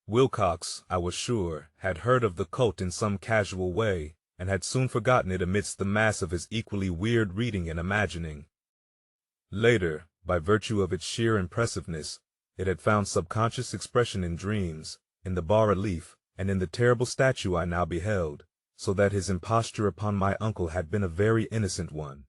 Wilcox, I was sure, had heard of the cult in some casual way, and had soon forgotten it amidst the mass of his equally weird reading and imagining. Later, by virtue of its sheer impressiveness, it had found subconscious expression in dreams, in the bas-relief, and in the terrible statue I now beheld, so that his imposture upon my uncle had been a very innocent one.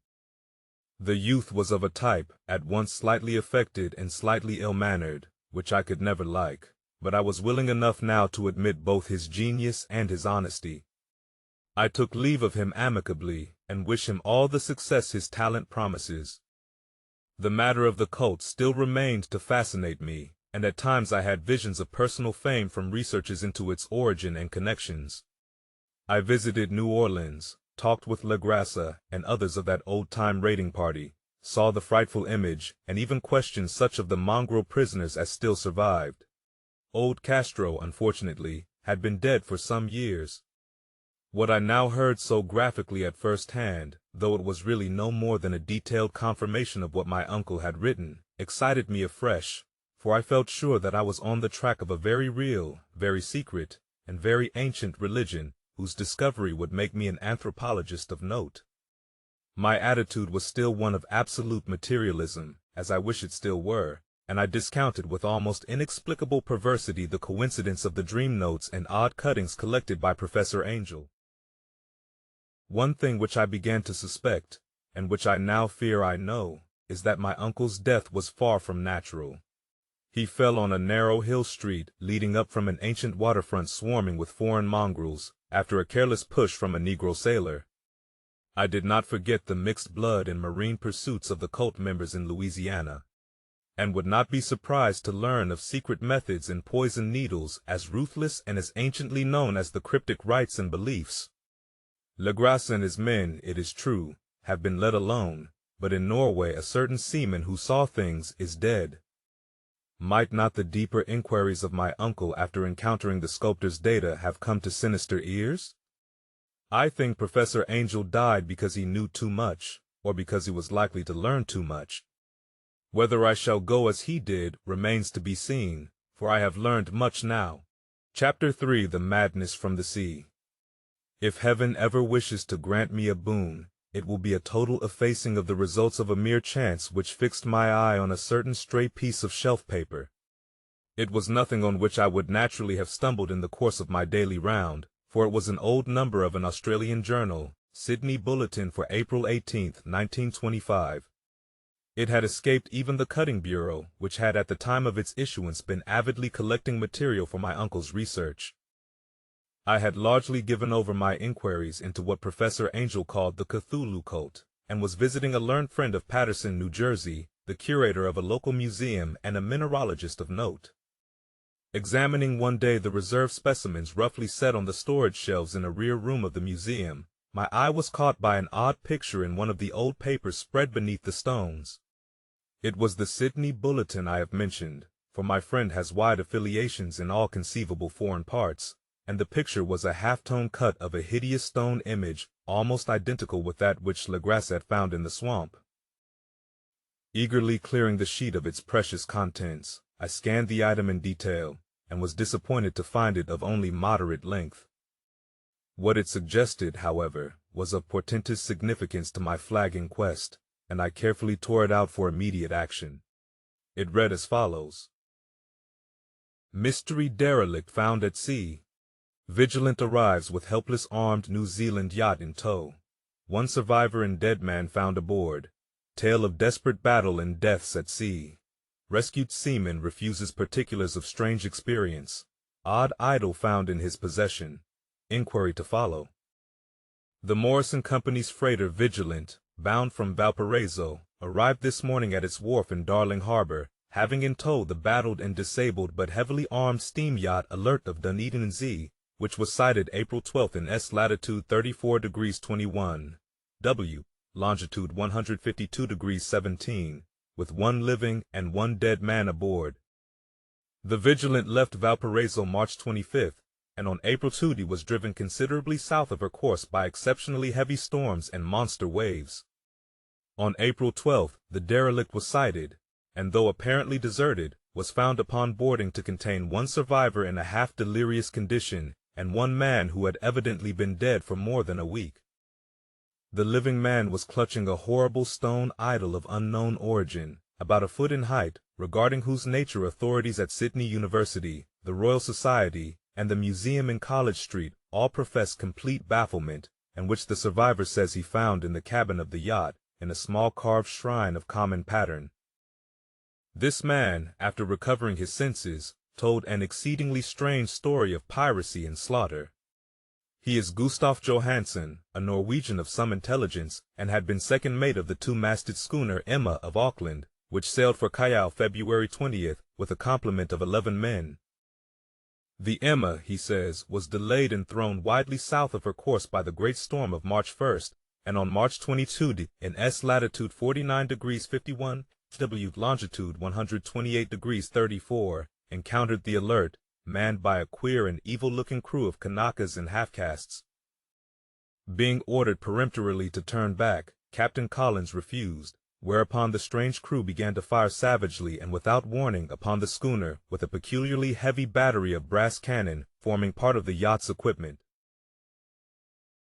The youth was of a type, at once slightly affected and slightly ill-mannered, which I could never like, but I was willing enough now to admit both his genius and his honesty. I took leave of him amicably, and wished him all the success his talent promises. The matter of the cult still remained to fascinate me, and at times I had visions of personal fame from researches into its origin and connections. I visited New Orleans, talked with LaGrasse and others of that old-time raiding party, saw the frightful image, and even questioned such of the mongrel prisoners as still survived. Old Castro, unfortunately, had been dead for some years. What I now heard so graphically at first hand, though it was really no more than a detailed confirmation of what my uncle had written, excited me afresh, for I felt sure that I was on the track of a very real, very secret, and very ancient religion, whose discovery would make me an anthropologist of note. My attitude was still one of absolute materialism, as I wish it still were, and I discounted with almost inexplicable perversity the coincidence of the dream notes and odd cuttings collected by Professor Angell. One thing which I began to suspect, and which I now fear I know, is that my uncle's death was far from natural. He fell on a narrow hill street leading up from an ancient waterfront swarming with foreign mongrels, after a careless push from a Negro sailor. I did not forget the mixed blood and marine pursuits of the cult members in Louisiana, and would not be surprised to learn of secret methods and poison needles as ruthless and as anciently known as the cryptic rites and beliefs. LaGrasse and his men, it is true, have been let alone, but in Norway a certain seaman who saw things is dead. Might not the deeper inquiries of my uncle after encountering the sculptor's data have come to sinister ears? I think Professor Angell died because he knew too much, or because he was likely to learn too much. Whether I shall go as he did remains to be seen, for I have learned much now. Chapter 3: The Madness from the Sea. If heaven ever wishes to grant me a boon, it will be a total effacing of the results of a mere chance which fixed my eye on a certain stray piece of shelf paper. It was nothing on which I would naturally have stumbled in the course of my daily round, for it was an old number of an Australian journal, Sydney Bulletin for April 18, 1925. It had escaped even the Cutting Bureau, which had at the time of its issuance been avidly collecting material for my uncle's research. I had largely given over my inquiries into what Professor Angell called the Cthulhu cult, and was visiting a learned friend of Paterson, New Jersey, the curator of a local museum and a mineralogist of note. Examining one day the reserve specimens roughly set on the storage shelves in a rear room of the museum, my eye was caught by an odd picture in one of the old papers spread beneath the stones. It was the Sydney Bulletin I have mentioned, for my friend has wide affiliations in all conceivable foreign parts, and the picture was a half-tone cut of a hideous stone image, almost identical with that which LaGrasse had found in the swamp. Eagerly clearing the sheet of its precious contents, I scanned the item in detail, and was disappointed to find it of only moderate length. What it suggested, however, was of portentous significance to my flagging quest, and I carefully tore it out for immediate action. It read as follows: Mystery derelict found at sea. Vigilant arrives with helpless armed New Zealand yacht in tow. One survivor and dead man found aboard. Tale of desperate battle and deaths at sea. Rescued seaman refuses particulars of strange experience. Odd idol found in his possession. Inquiry to follow. The Morrison Company's freighter Vigilant, bound from Valparaiso, arrived this morning at its wharf in Darling Harbor, having in tow the battled and disabled but heavily armed steam yacht Alert of Dunedin Z, which was sighted April 12 in S latitude 34 degrees 21, W, longitude 152 degrees 17, with one living and one dead man aboard. The Vigilant left Valparaiso March 25, and on April 2 was driven considerably south of her course by exceptionally heavy storms and monster waves. On April 12, the derelict was sighted, and though apparently deserted, was found upon boarding to contain one survivor in a half-delirious condition, and one man who had evidently been dead for more than a week. The living man was clutching a horrible stone idol of unknown origin, about a foot in height, regarding whose nature authorities at Sydney University, the Royal Society, and the museum in College Street all profess complete bafflement, and which the survivor says he found in the cabin of the yacht, in a small carved shrine of common pattern. This man, after recovering his senses, told an exceedingly strange story of piracy and slaughter. He is Gustaf Johansen, a Norwegian of some intelligence, and had been second mate of the two-masted schooner Emma of Auckland, which sailed for Callao February 20th with a complement of 11 men. The Emma, he says, was delayed and thrown widely south of her course by the great storm of March 1st, and on March 22 in S latitude 49 degrees 51, W longitude 128 degrees 34, encountered the Alert, manned by a queer and evil-looking crew of Kanakas and half-castes. Being ordered peremptorily to turn back, Captain Collins refused, whereupon the strange crew began to fire savagely and without warning upon the schooner with a peculiarly heavy battery of brass cannon forming part of the yacht's equipment.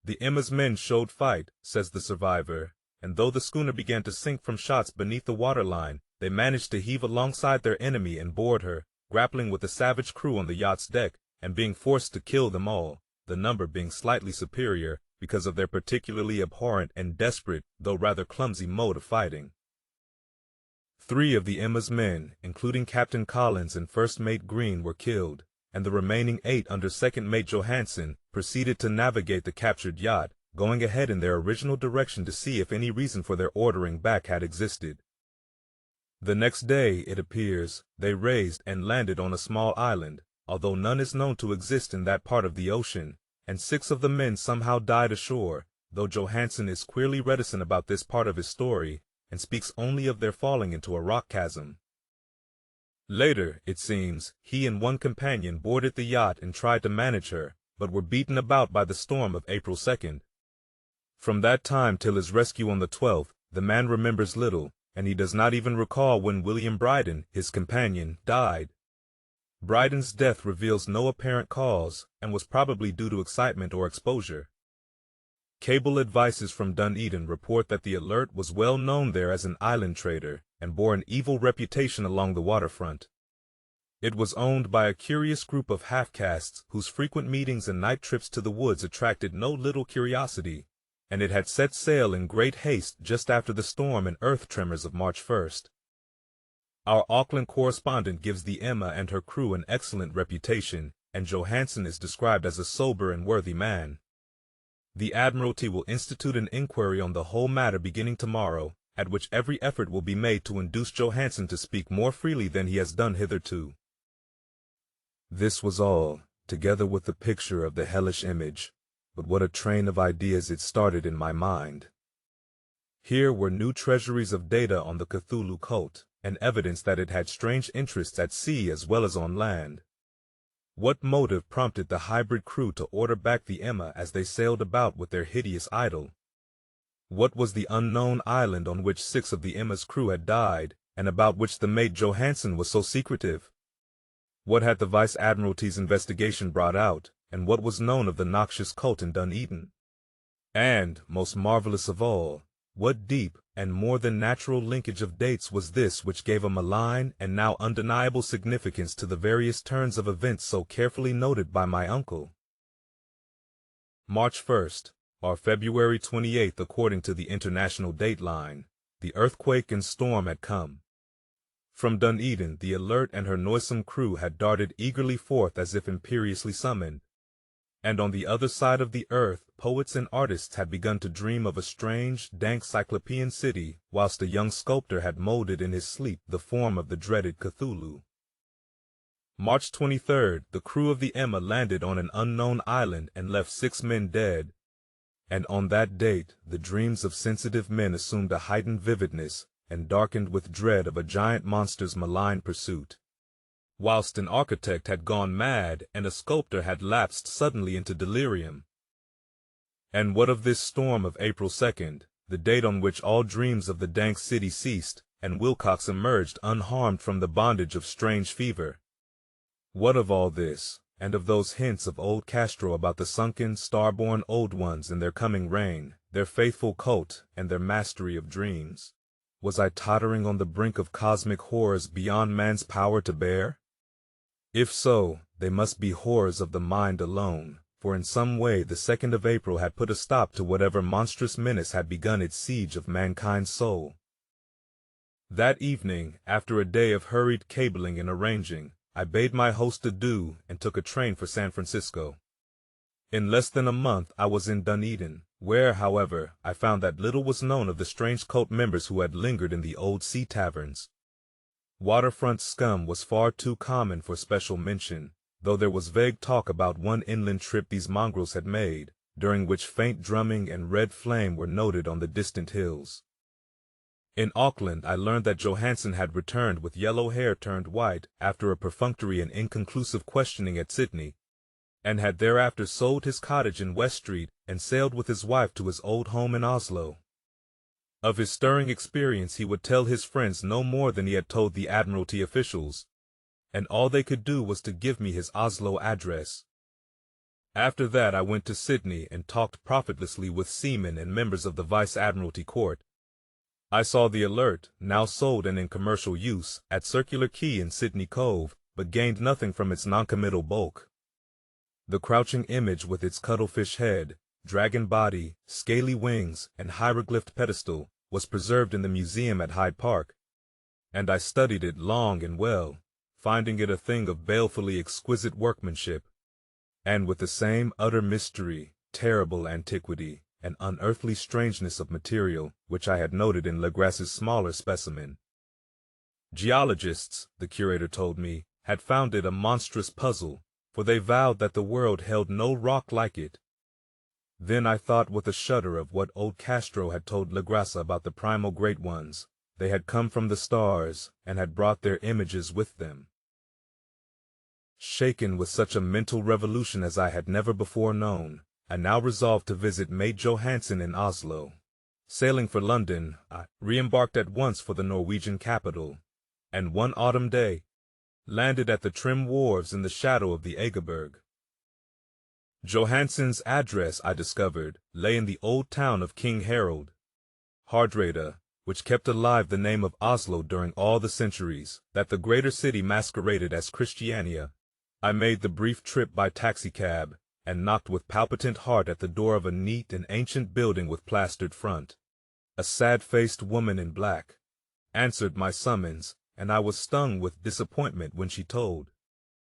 The Emma's men showed fight, says the survivor, and though the schooner began to sink from shots beneath the waterline, they managed to heave alongside their enemy and board her, grappling with the savage crew on the yacht's deck, and being forced to kill them all, the number being slightly superior because of their particularly abhorrent and desperate, though rather clumsy mode of fighting. 3 of the Emma's men, including Captain Collins and First Mate Green, were killed, and the remaining 8 under Second Mate Johansen proceeded to navigate the captured yacht, going ahead in their original direction to see if any reason for their ordering back had existed. The next day, it appears, they raised and landed on a small island, although none is known to exist in that part of the ocean, and 6 of the men somehow died ashore, though Johansen is queerly reticent about this part of his story, and speaks only of their falling into a rock chasm. Later, it seems, he and one companion boarded the yacht and tried to manage her, but were beaten about by the storm of April 2nd. From that time till his rescue on the 12th, the man remembers little, and he does not even recall when William Bryden, his companion, died. Bryden's death reveals no apparent cause, and was probably due to excitement or exposure. Cable advices from Dunedin report that the Alert was well known there as an island trader, and bore an evil reputation along the waterfront. It was owned by a curious group of half-castes whose frequent meetings and night trips to the woods attracted no little curiosity, and it had set sail in great haste just after the storm and earth tremors of March 1st. Our Auckland correspondent gives the Emma and her crew an excellent reputation, and Johansen is described as a sober and worthy man. The Admiralty will institute an inquiry on the whole matter beginning tomorrow, at which every effort will be made to induce Johansen to speak more freely than he has done hitherto. This was all, together with the picture of the hellish image, but what a train of ideas it started in my mind. Here were new treasuries of data on the Cthulhu cult, and evidence that it had strange interests at sea as well as on land. What motive prompted the hybrid crew to order back the Emma as they sailed about with their hideous idol? What was the unknown island on which 6 of the Emma's crew had died, and about which the mate Johansen was so secretive? What had the Vice Admiralty's investigation brought out, and what was known of the noxious cult in Dunedin? And, most marvelous of all, what deep and more than natural linkage of dates was this which gave a malign and now undeniable significance to the various turns of events so carefully noted by my uncle? March 1st, or February 28th according to the international dateline, the earthquake and storm had come. From Dunedin the Alert and her noisome crew had darted eagerly forth as if imperiously summoned. And on the other side of the earth poets and artists had begun to dream of a strange, dank Cyclopean city, whilst a young sculptor had molded in his sleep the form of the dreaded Cthulhu. March 23rd, the crew of the Emma landed on an unknown island and left 6 men dead. And on that date the dreams of sensitive men assumed a heightened vividness, and darkened with dread of a giant monster's malign pursuit. whilst an architect had gone mad and a sculptor had lapsed suddenly into delirium. And what of this storm of April 2nd, the date on which all dreams of the dank city ceased, and Wilcox emerged unharmed from the bondage of strange fever? What of all this, and of those hints of old Castro about the sunken, star-born old ones and their coming reign, their faithful cult, and their mastery of dreams? Was I tottering on the brink of cosmic horrors beyond man's power to bear? If so, they must be horrors of the mind alone, for in some way the 2nd of April had put a stop to whatever monstrous menace had begun its siege of mankind's soul. That evening, after a day of hurried cabling and arranging, I bade my host adieu and took a train for San Francisco. In less than a month I was in Dunedin, where, however, I found that little was known of the strange cult members who had lingered in the old sea taverns. Waterfront scum was far too common for special mention, though there was vague talk about one inland trip these mongrels had made, during which faint drumming and red flame were noted on the distant hills. In Auckland I learned that Johansen had returned with yellow hair turned white after a perfunctory and inconclusive questioning at Sydney, and had thereafter sold his cottage in West Street and sailed with his wife to his old home in Oslo. Of his stirring experience he would tell his friends no more than he had told the Admiralty officials, and all they could do was to give me his Oslo address. After that I went to Sydney and talked profitlessly with seamen and members of the Vice-Admiralty Court. I saw the Alert, now sold and in commercial use, at Circular Quay in Sydney Cove, but gained nothing from its noncommittal bulk. The crouching image with its cuttlefish head, dragon body, scaly wings, and hieroglyphed pedestal was preserved in the museum at Hyde Park, and I studied it long and well, finding it a thing of balefully exquisite workmanship, and with the same utter mystery, terrible antiquity, and unearthly strangeness of material which I had noted in Legras's smaller specimen. Geologists, the curator told me, had found it a monstrous puzzle, for they vowed that the world held no rock like it. Then I thought with a shudder of what old Castro had told Legras about the primal great ones. They had come from the stars, and had brought their images with them. Shaken with such a mental revolution as I had never before known, I now resolved to visit Maid Johansen in Oslo. Sailing for London, I re-embarked at once for the Norwegian capital, and one autumn day landed at the trim wharves in the shadow of the Egeberg. Johansen's address, I discovered, lay in the old town of King Harold, Hardrada, which kept alive the name of Oslo during all the centuries that the greater city masqueraded as Christiania. I made the brief trip by taxicab, and knocked with palpitant heart at the door of a neat and ancient building with plastered front. A sad-faced woman in black answered my summons, and I was stung with disappointment when she told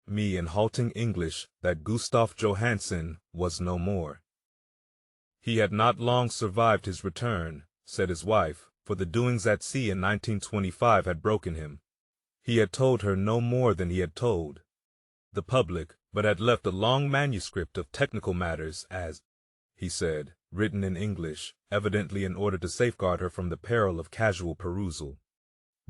me in halting English that Gustav Johansen was no more. He had not long survived his return, said his wife, for the doings at sea in 1925 had broken him. He had told her no more than he had told the public, but had left a long manuscript of technical matters as, he said, written in English, evidently in order to safeguard her from the peril of casual perusal.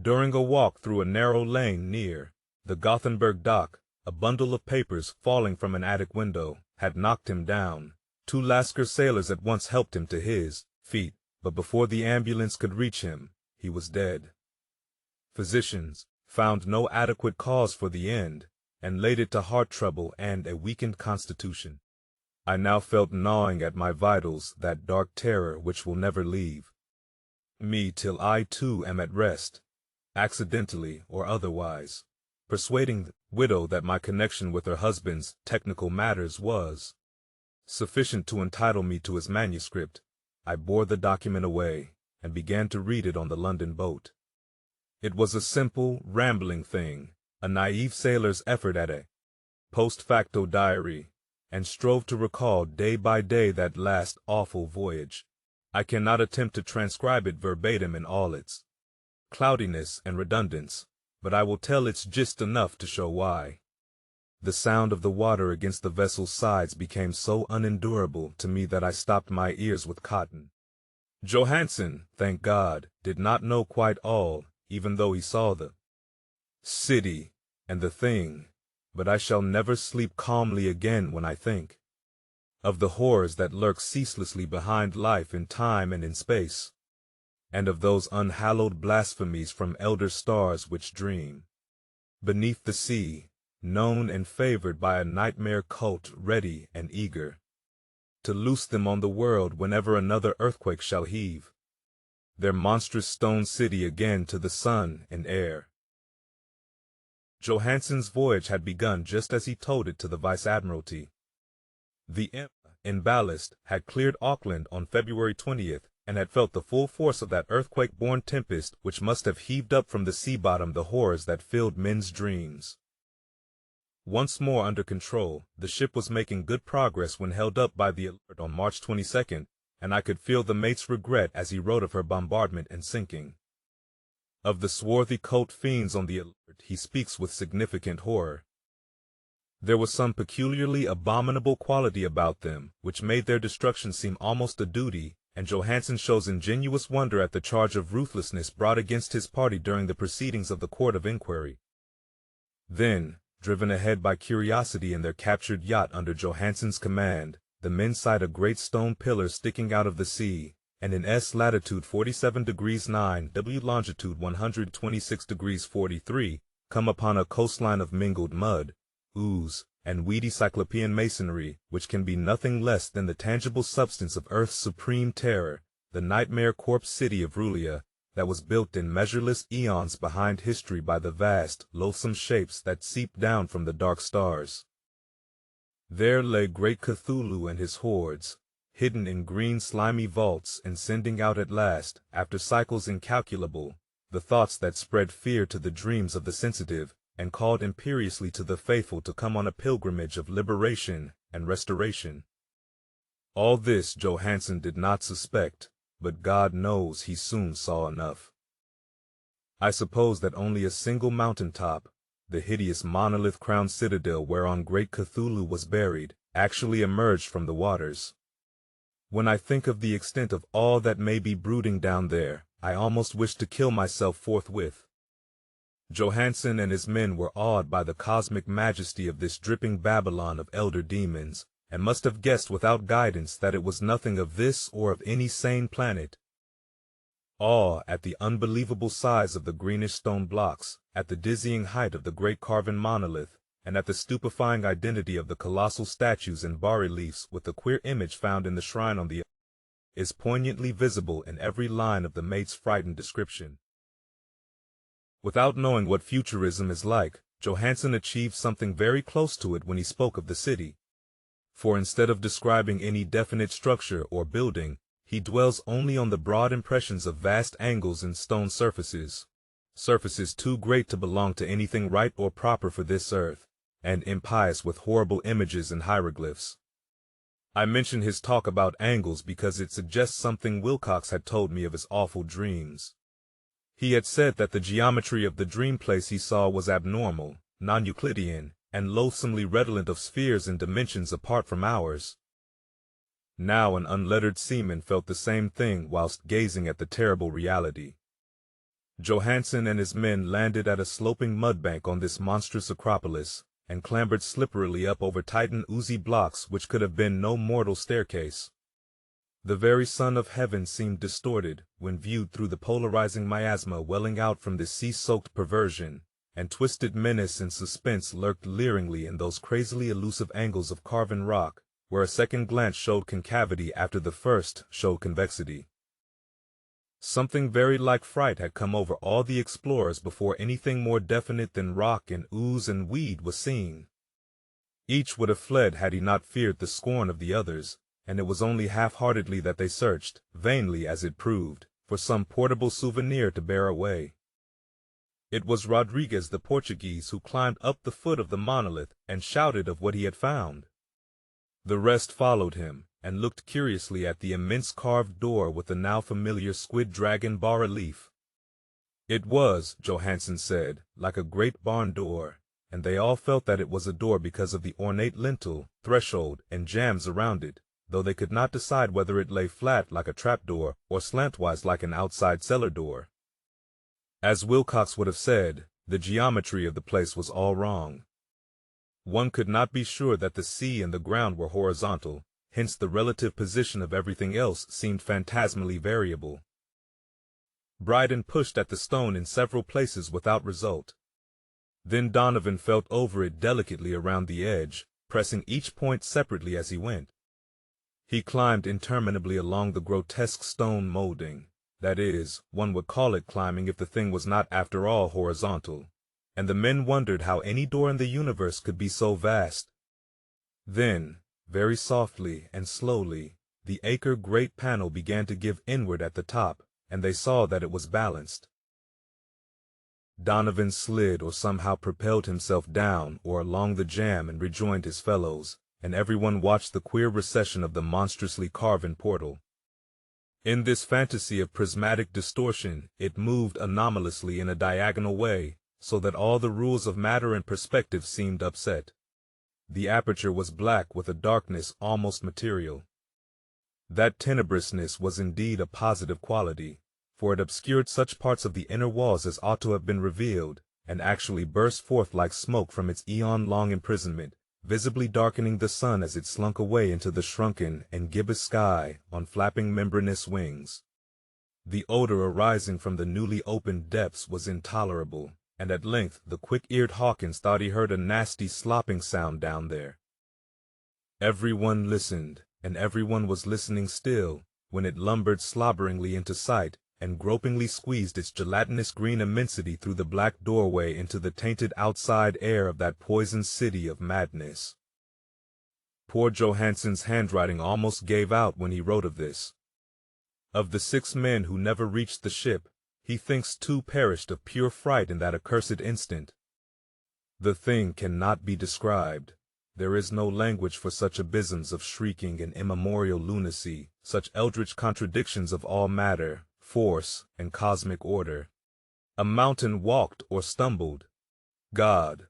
During a walk through a narrow lane near the Gothenburg dock, a bundle of papers falling from an attic window had knocked him down. 2 Lascar sailors at once helped him to his feet, but before the ambulance could reach him, he was dead. Physicians found no adequate cause for the end, and laid it to heart trouble and a weakened constitution. I now felt gnawing at my vitals that dark terror which will never leave me till I too am at rest, accidentally or otherwise. Persuading the widow that my connection with her husband's technical matters was sufficient to entitle me to his manuscript, I bore the document away, and began to read it on the London boat. It was a simple, rambling thing, a naive sailor's effort at a post facto diary, and strove to recall day by day that last awful voyage. I cannot attempt to transcribe it verbatim in all its cloudiness and redundance, but I will tell its gist enough to show why. The sound of the water against the vessel's sides became so unendurable to me that I stopped my ears with cotton. Johansen, thank God, did not know quite all, even though he saw the city and the thing, but I shall never sleep calmly again when I think of the horrors that lurk ceaselessly behind life in time and in space, and of those unhallowed blasphemies from elder stars which dream beneath the sea, known and favored by a nightmare cult ready and eager to loose them on the world whenever another earthquake shall heave their monstrous stone city again to the sun and air. Johansen's voyage had begun just as he told it to the Vice-Admiralty. The imp, in ballast, had cleared Auckland on February 20th, and had felt the full force of that earthquake-born tempest which must have heaved up from the sea bottom the horrors that filled men's dreams. Once more under control, the ship was making good progress when held up by the Alert on March 22nd, and I could feel the mate's regret as he wrote of her bombardment and sinking. Of the swarthy cult fiends on the Alert he speaks with significant horror. There was some peculiarly abominable quality about them which made their destruction seem almost a duty, and Johansen shows ingenuous wonder at the charge of ruthlessness brought against his party during the proceedings of the Court of Inquiry. Then, driven ahead by curiosity in their captured yacht under Johansen's command, the men sight a great stone pillar sticking out of the sea, and in S latitude 47 degrees 9, W longitude 126 degrees 43, come upon a coastline of mingled mud, ooze, and weedy cyclopean masonry, which can be nothing less than the tangible substance of Earth's supreme terror, the nightmare corpse city of Rulia, that was built in measureless eons behind history by the vast, loathsome shapes that seep down from the dark stars. There lay great Cthulhu and his hordes, hidden in green slimy vaults and sending out at last, after cycles incalculable, the thoughts that spread fear to the dreams of the sensitive, and called imperiously to the faithful to come on a pilgrimage of liberation and restoration. All this Johansen did not suspect, but God knows he soon saw enough. I suppose that only a single mountain-top, the hideous monolith-crowned citadel whereon great Cthulhu was buried, actually emerged from the waters. When I think of the extent of all that may be brooding down there, I almost wish to kill myself forthwith. Johansen and his men were awed by the cosmic majesty of this dripping Babylon of elder demons, and must have guessed without guidance that it was nothing of this or of any sane planet. Awe at the unbelievable size of the greenish stone blocks, at the dizzying height of the great carven monolith, and at the stupefying identity of the colossal statues and bas-reliefs with the queer image found in the shrine on the is poignantly visible in every line of the mate's frightened description. Without knowing what futurism is like, Johansen achieved something very close to it when he spoke of the city. For instead of describing any definite structure or building, he dwells only on the broad impressions of vast angles in stone surfaces too great to belong to anything right or proper for this earth, and impious with horrible images and hieroglyphs. I mention his talk about angles because it suggests something Wilcox had told me of his awful dreams. He had said that the geometry of the dream place he saw was abnormal, non-Euclidean, and loathsomely redolent of spheres and dimensions apart from ours. Now an unlettered seaman felt the same thing whilst gazing at the terrible reality. Johansen and his men landed at a sloping mudbank on this monstrous acropolis, and clambered slipperily up over Titan oozy blocks which could have been no mortal staircase. The very sun of heaven seemed distorted when viewed through the polarizing miasma welling out from this sea-soaked perversion, and twisted menace and suspense lurked leeringly in those crazily elusive angles of carven rock, where a second glance showed concavity after the first showed convexity. Something very like fright had come over all the explorers before anything more definite than rock and ooze and weed was seen. Each would have fled had he not feared the scorn of the others, and it was only half-heartedly that they searched, vainly as it proved, for some portable souvenir to bear away. It was Rodriguez the Portuguese who climbed up the foot of the monolith and shouted of what he had found. The rest followed him, and looked curiously at the immense carved door with the now familiar squid dragon bas-relief. It was, Johansen said, like a great barn door, and they all felt that it was a door because of the ornate lintel, threshold, and jambs around it, though they could not decide whether it lay flat like a trapdoor or slantwise like an outside cellar door. As Wilcox would have said, The geometry of the place was all wrong. One could not be sure that the sea and the ground were horizontal, hence the relative position of everything else seemed phantasmally variable. Bryden pushed at the stone in several places without result. Then Donovan felt over it delicately around the edge, pressing each point separately as he went. He climbed interminably along the grotesque stone molding. That is, one would call it climbing if the thing was not after all horizontal, and the men wondered how any door in the universe could be so vast. Then, very softly and slowly, the acre-great panel began to give inward at the top, and they saw that it was balanced. Donovan slid or somehow propelled himself down or along the jamb and rejoined his fellows, and everyone watched the queer recession of the monstrously carven portal. In this fantasy of prismatic distortion, it moved anomalously in a diagonal way, so that all the rules of matter and perspective seemed upset. The aperture was black with a darkness almost material. That tenebrousness was indeed a positive quality, for it obscured such parts of the inner walls as ought to have been revealed, and actually burst forth like smoke from its eon-long imprisonment, visibly darkening the sun as it slunk away into the shrunken and gibbous sky on flapping membranous wings. The odor arising from the newly opened depths was intolerable, and at length the quick-eared Hawkins thought he heard a nasty slopping sound down there. Everyone listened, and everyone was listening still, when it lumbered slobberingly into sight, and gropingly squeezed its gelatinous green immensity through the black doorway into the tainted outside air of that poisoned city of madness. Poor Johansen's handwriting almost gave out when he wrote of this. Of the 6 men who never reached the ship, he thinks 2 perished of pure fright in that accursed instant. The thing cannot be described. There is no language for such abysms of shrieking and immemorial lunacy, such eldritch contradictions of all matter, force, and cosmic order. A mountain walked or stumbled. God!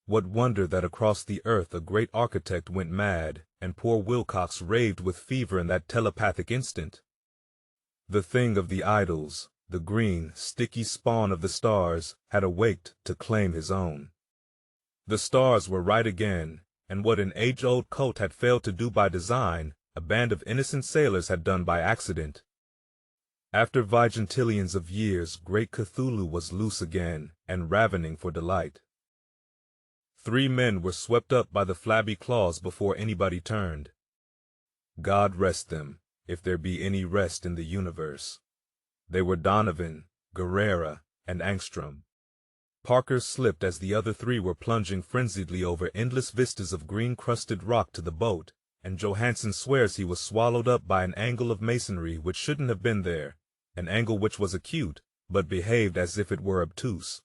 What wonder that across the earth a great architect went mad, and poor Wilcox raved with fever in that telepathic instant. The thing of the idols, the green, sticky spawn of the stars, had awaked to claim his own. The stars were right again, and what an age-old cult had failed to do by design, a band of innocent sailors had done by accident. After vigintillions of years, great Cthulhu was loose again, and ravening for delight. 3 men were swept up by the flabby claws before anybody turned. God rest them, if there be any rest in the universe. They were Donovan, Guerrera, and Angstrom. Parker slipped as the other 3 were plunging frenziedly over endless vistas of green-crusted rock to the boat, and Johansen swears he was swallowed up by an angle of masonry which shouldn't have been there, an angle which was acute, but behaved as if it were obtuse.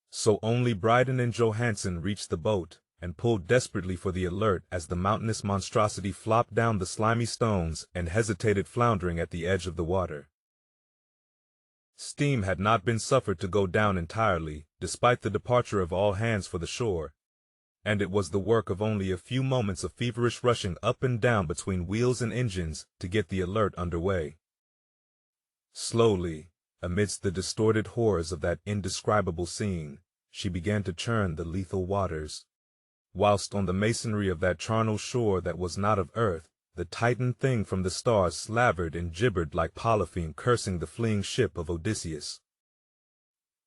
So only Bryden and Johansen reached the boat, and pulled desperately for the Alert as the mountainous monstrosity flopped down the slimy stones and hesitated floundering at the edge of the water. Steam had not been suffered to go down entirely, despite the departure of all hands for the shore, and it was the work of only a few moments of feverish rushing up and down between wheels and engines to get the Alert under way. Slowly, amidst the distorted horrors of that indescribable scene, she began to churn the lethal waters, whilst on the masonry of that charnel shore that was not of earth, the Titan thing from the stars slavered and gibbered like Polypheme cursing the fleeing ship of Odysseus.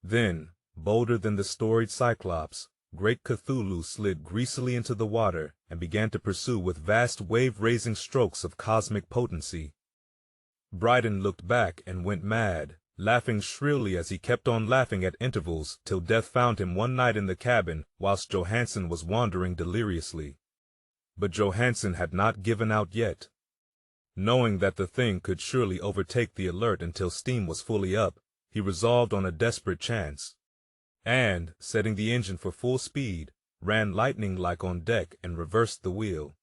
Then, bolder than the storied Cyclops, great Cthulhu slid greasily into the water and began to pursue with vast wave-raising strokes of cosmic potency. Bryden looked back and went mad, laughing shrilly as he kept on laughing at intervals till death found him one night in the cabin whilst Johansen was wandering deliriously. But Johansen had not given out yet. Knowing that the thing could surely overtake the Alert until steam was fully up, he resolved on a desperate chance, and, setting the engine for full speed, ran lightning-like on deck and reversed the wheel.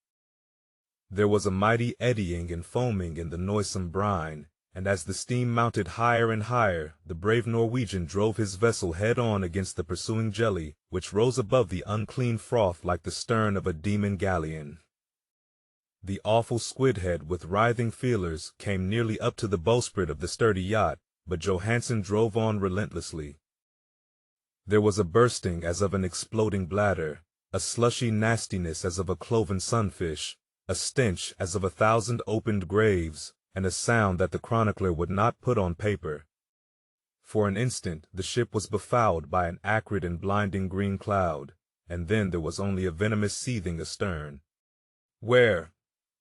There was a mighty eddying and foaming in the noisome brine, and as the steam mounted higher and higher, the brave Norwegian drove his vessel head-on against the pursuing jelly, which rose above the unclean froth like the stern of a demon galleon. The awful squid-head with writhing feelers came nearly up to the bowsprit of the sturdy yacht, but Johansen drove on relentlessly. There was a bursting as of an exploding bladder, a slushy nastiness as of a cloven sunfish, a stench as of 1,000 opened graves, and a sound that the chronicler would not put on paper. For an instant the ship was befouled by an acrid and blinding green cloud, and then there was only a venomous seething astern. Where,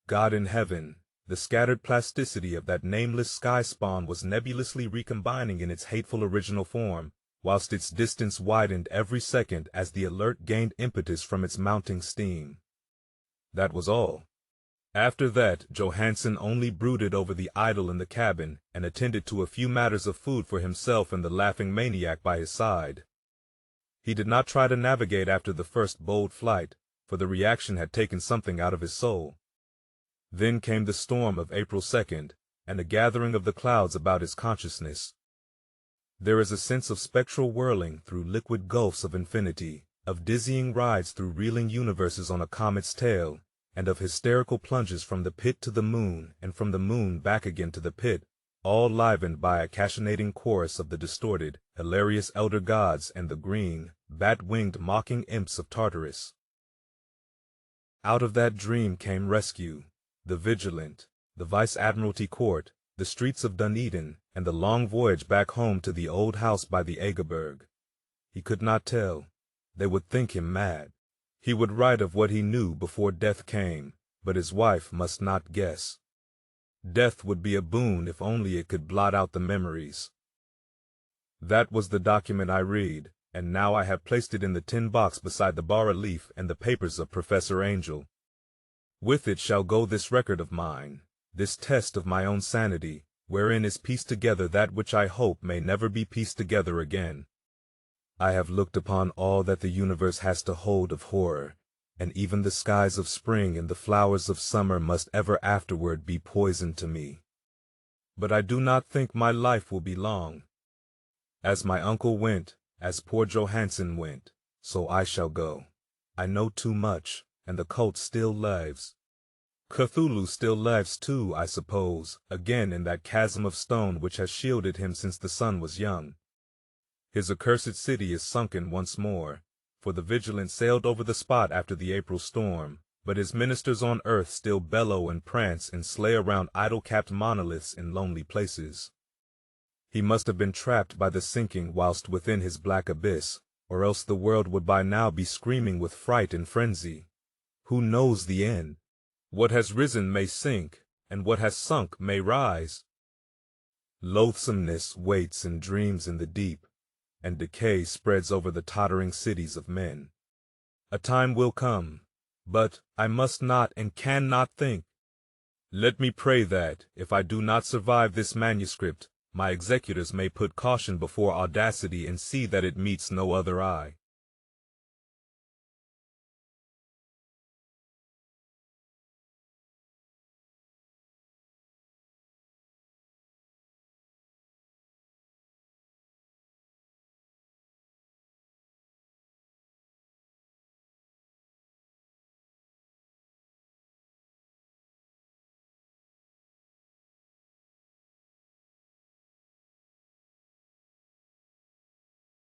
God in heaven, the scattered plasticity of that nameless sky spawn was nebulously recombining in its hateful original form, whilst its distance widened every second as the Alert gained impetus from its mounting steam. That was all. After that, Johansen only brooded over the idol in the cabin and attended to a few matters of food for himself and the laughing maniac by his side. He did not try to navigate after the first bold flight, for the reaction had taken something out of his soul. Then came the storm of April 2nd, and a gathering of the clouds about his consciousness. There is a sense of spectral whirling through liquid gulfs of infinity, of dizzying rides through reeling universes on a comet's tail, and of hysterical plunges from the pit to the moon and from the moon back again to the pit, all livened by a cachinating chorus of the distorted, hilarious elder gods and the green, bat-winged mocking imps of Tartarus. Out of that dream came rescue, the Vigilant, the Vice-Admiralty Court, the streets of Dunedin, and the long voyage back home to the old house by the Agerberg. He could not tell. They would think him mad. He would write of what he knew before death came, but his wife must not guess. Death would be a boon if only it could blot out the memories. That was the document I read, and now I have placed it in the tin box beside the bas-relief and the papers of Professor Angell. With it shall go this record of mine, this test of my own sanity, wherein is pieced together that which I hope may never be pieced together again. I have looked upon all that the universe has to hold of horror, and even the skies of spring and the flowers of summer must ever afterward be poison to me. But I do not think my life will be long. As my uncle went, as poor Johansen went, so I shall go. I know too much, and the cult still lives. Cthulhu still lives too, I suppose, again in that chasm of stone which has shielded him since the sun was young. His accursed city is sunken once more, for the Vigilant sailed over the spot after the April storm, but his ministers on earth still bellow and prance and slay around idol-capped monoliths in lonely places. He must have been trapped by the sinking whilst within his black abyss, or else the world would by now be screaming with fright and frenzy. Who knows the end? What has risen may sink, and what has sunk may rise. Loathsomeness waits and dreams in the deep, and decay spreads over the tottering cities of men. A time will come, but I must not and cannot think. Let me pray that, if I do not survive this manuscript, my executors may put caution before audacity and see that it meets no other eye.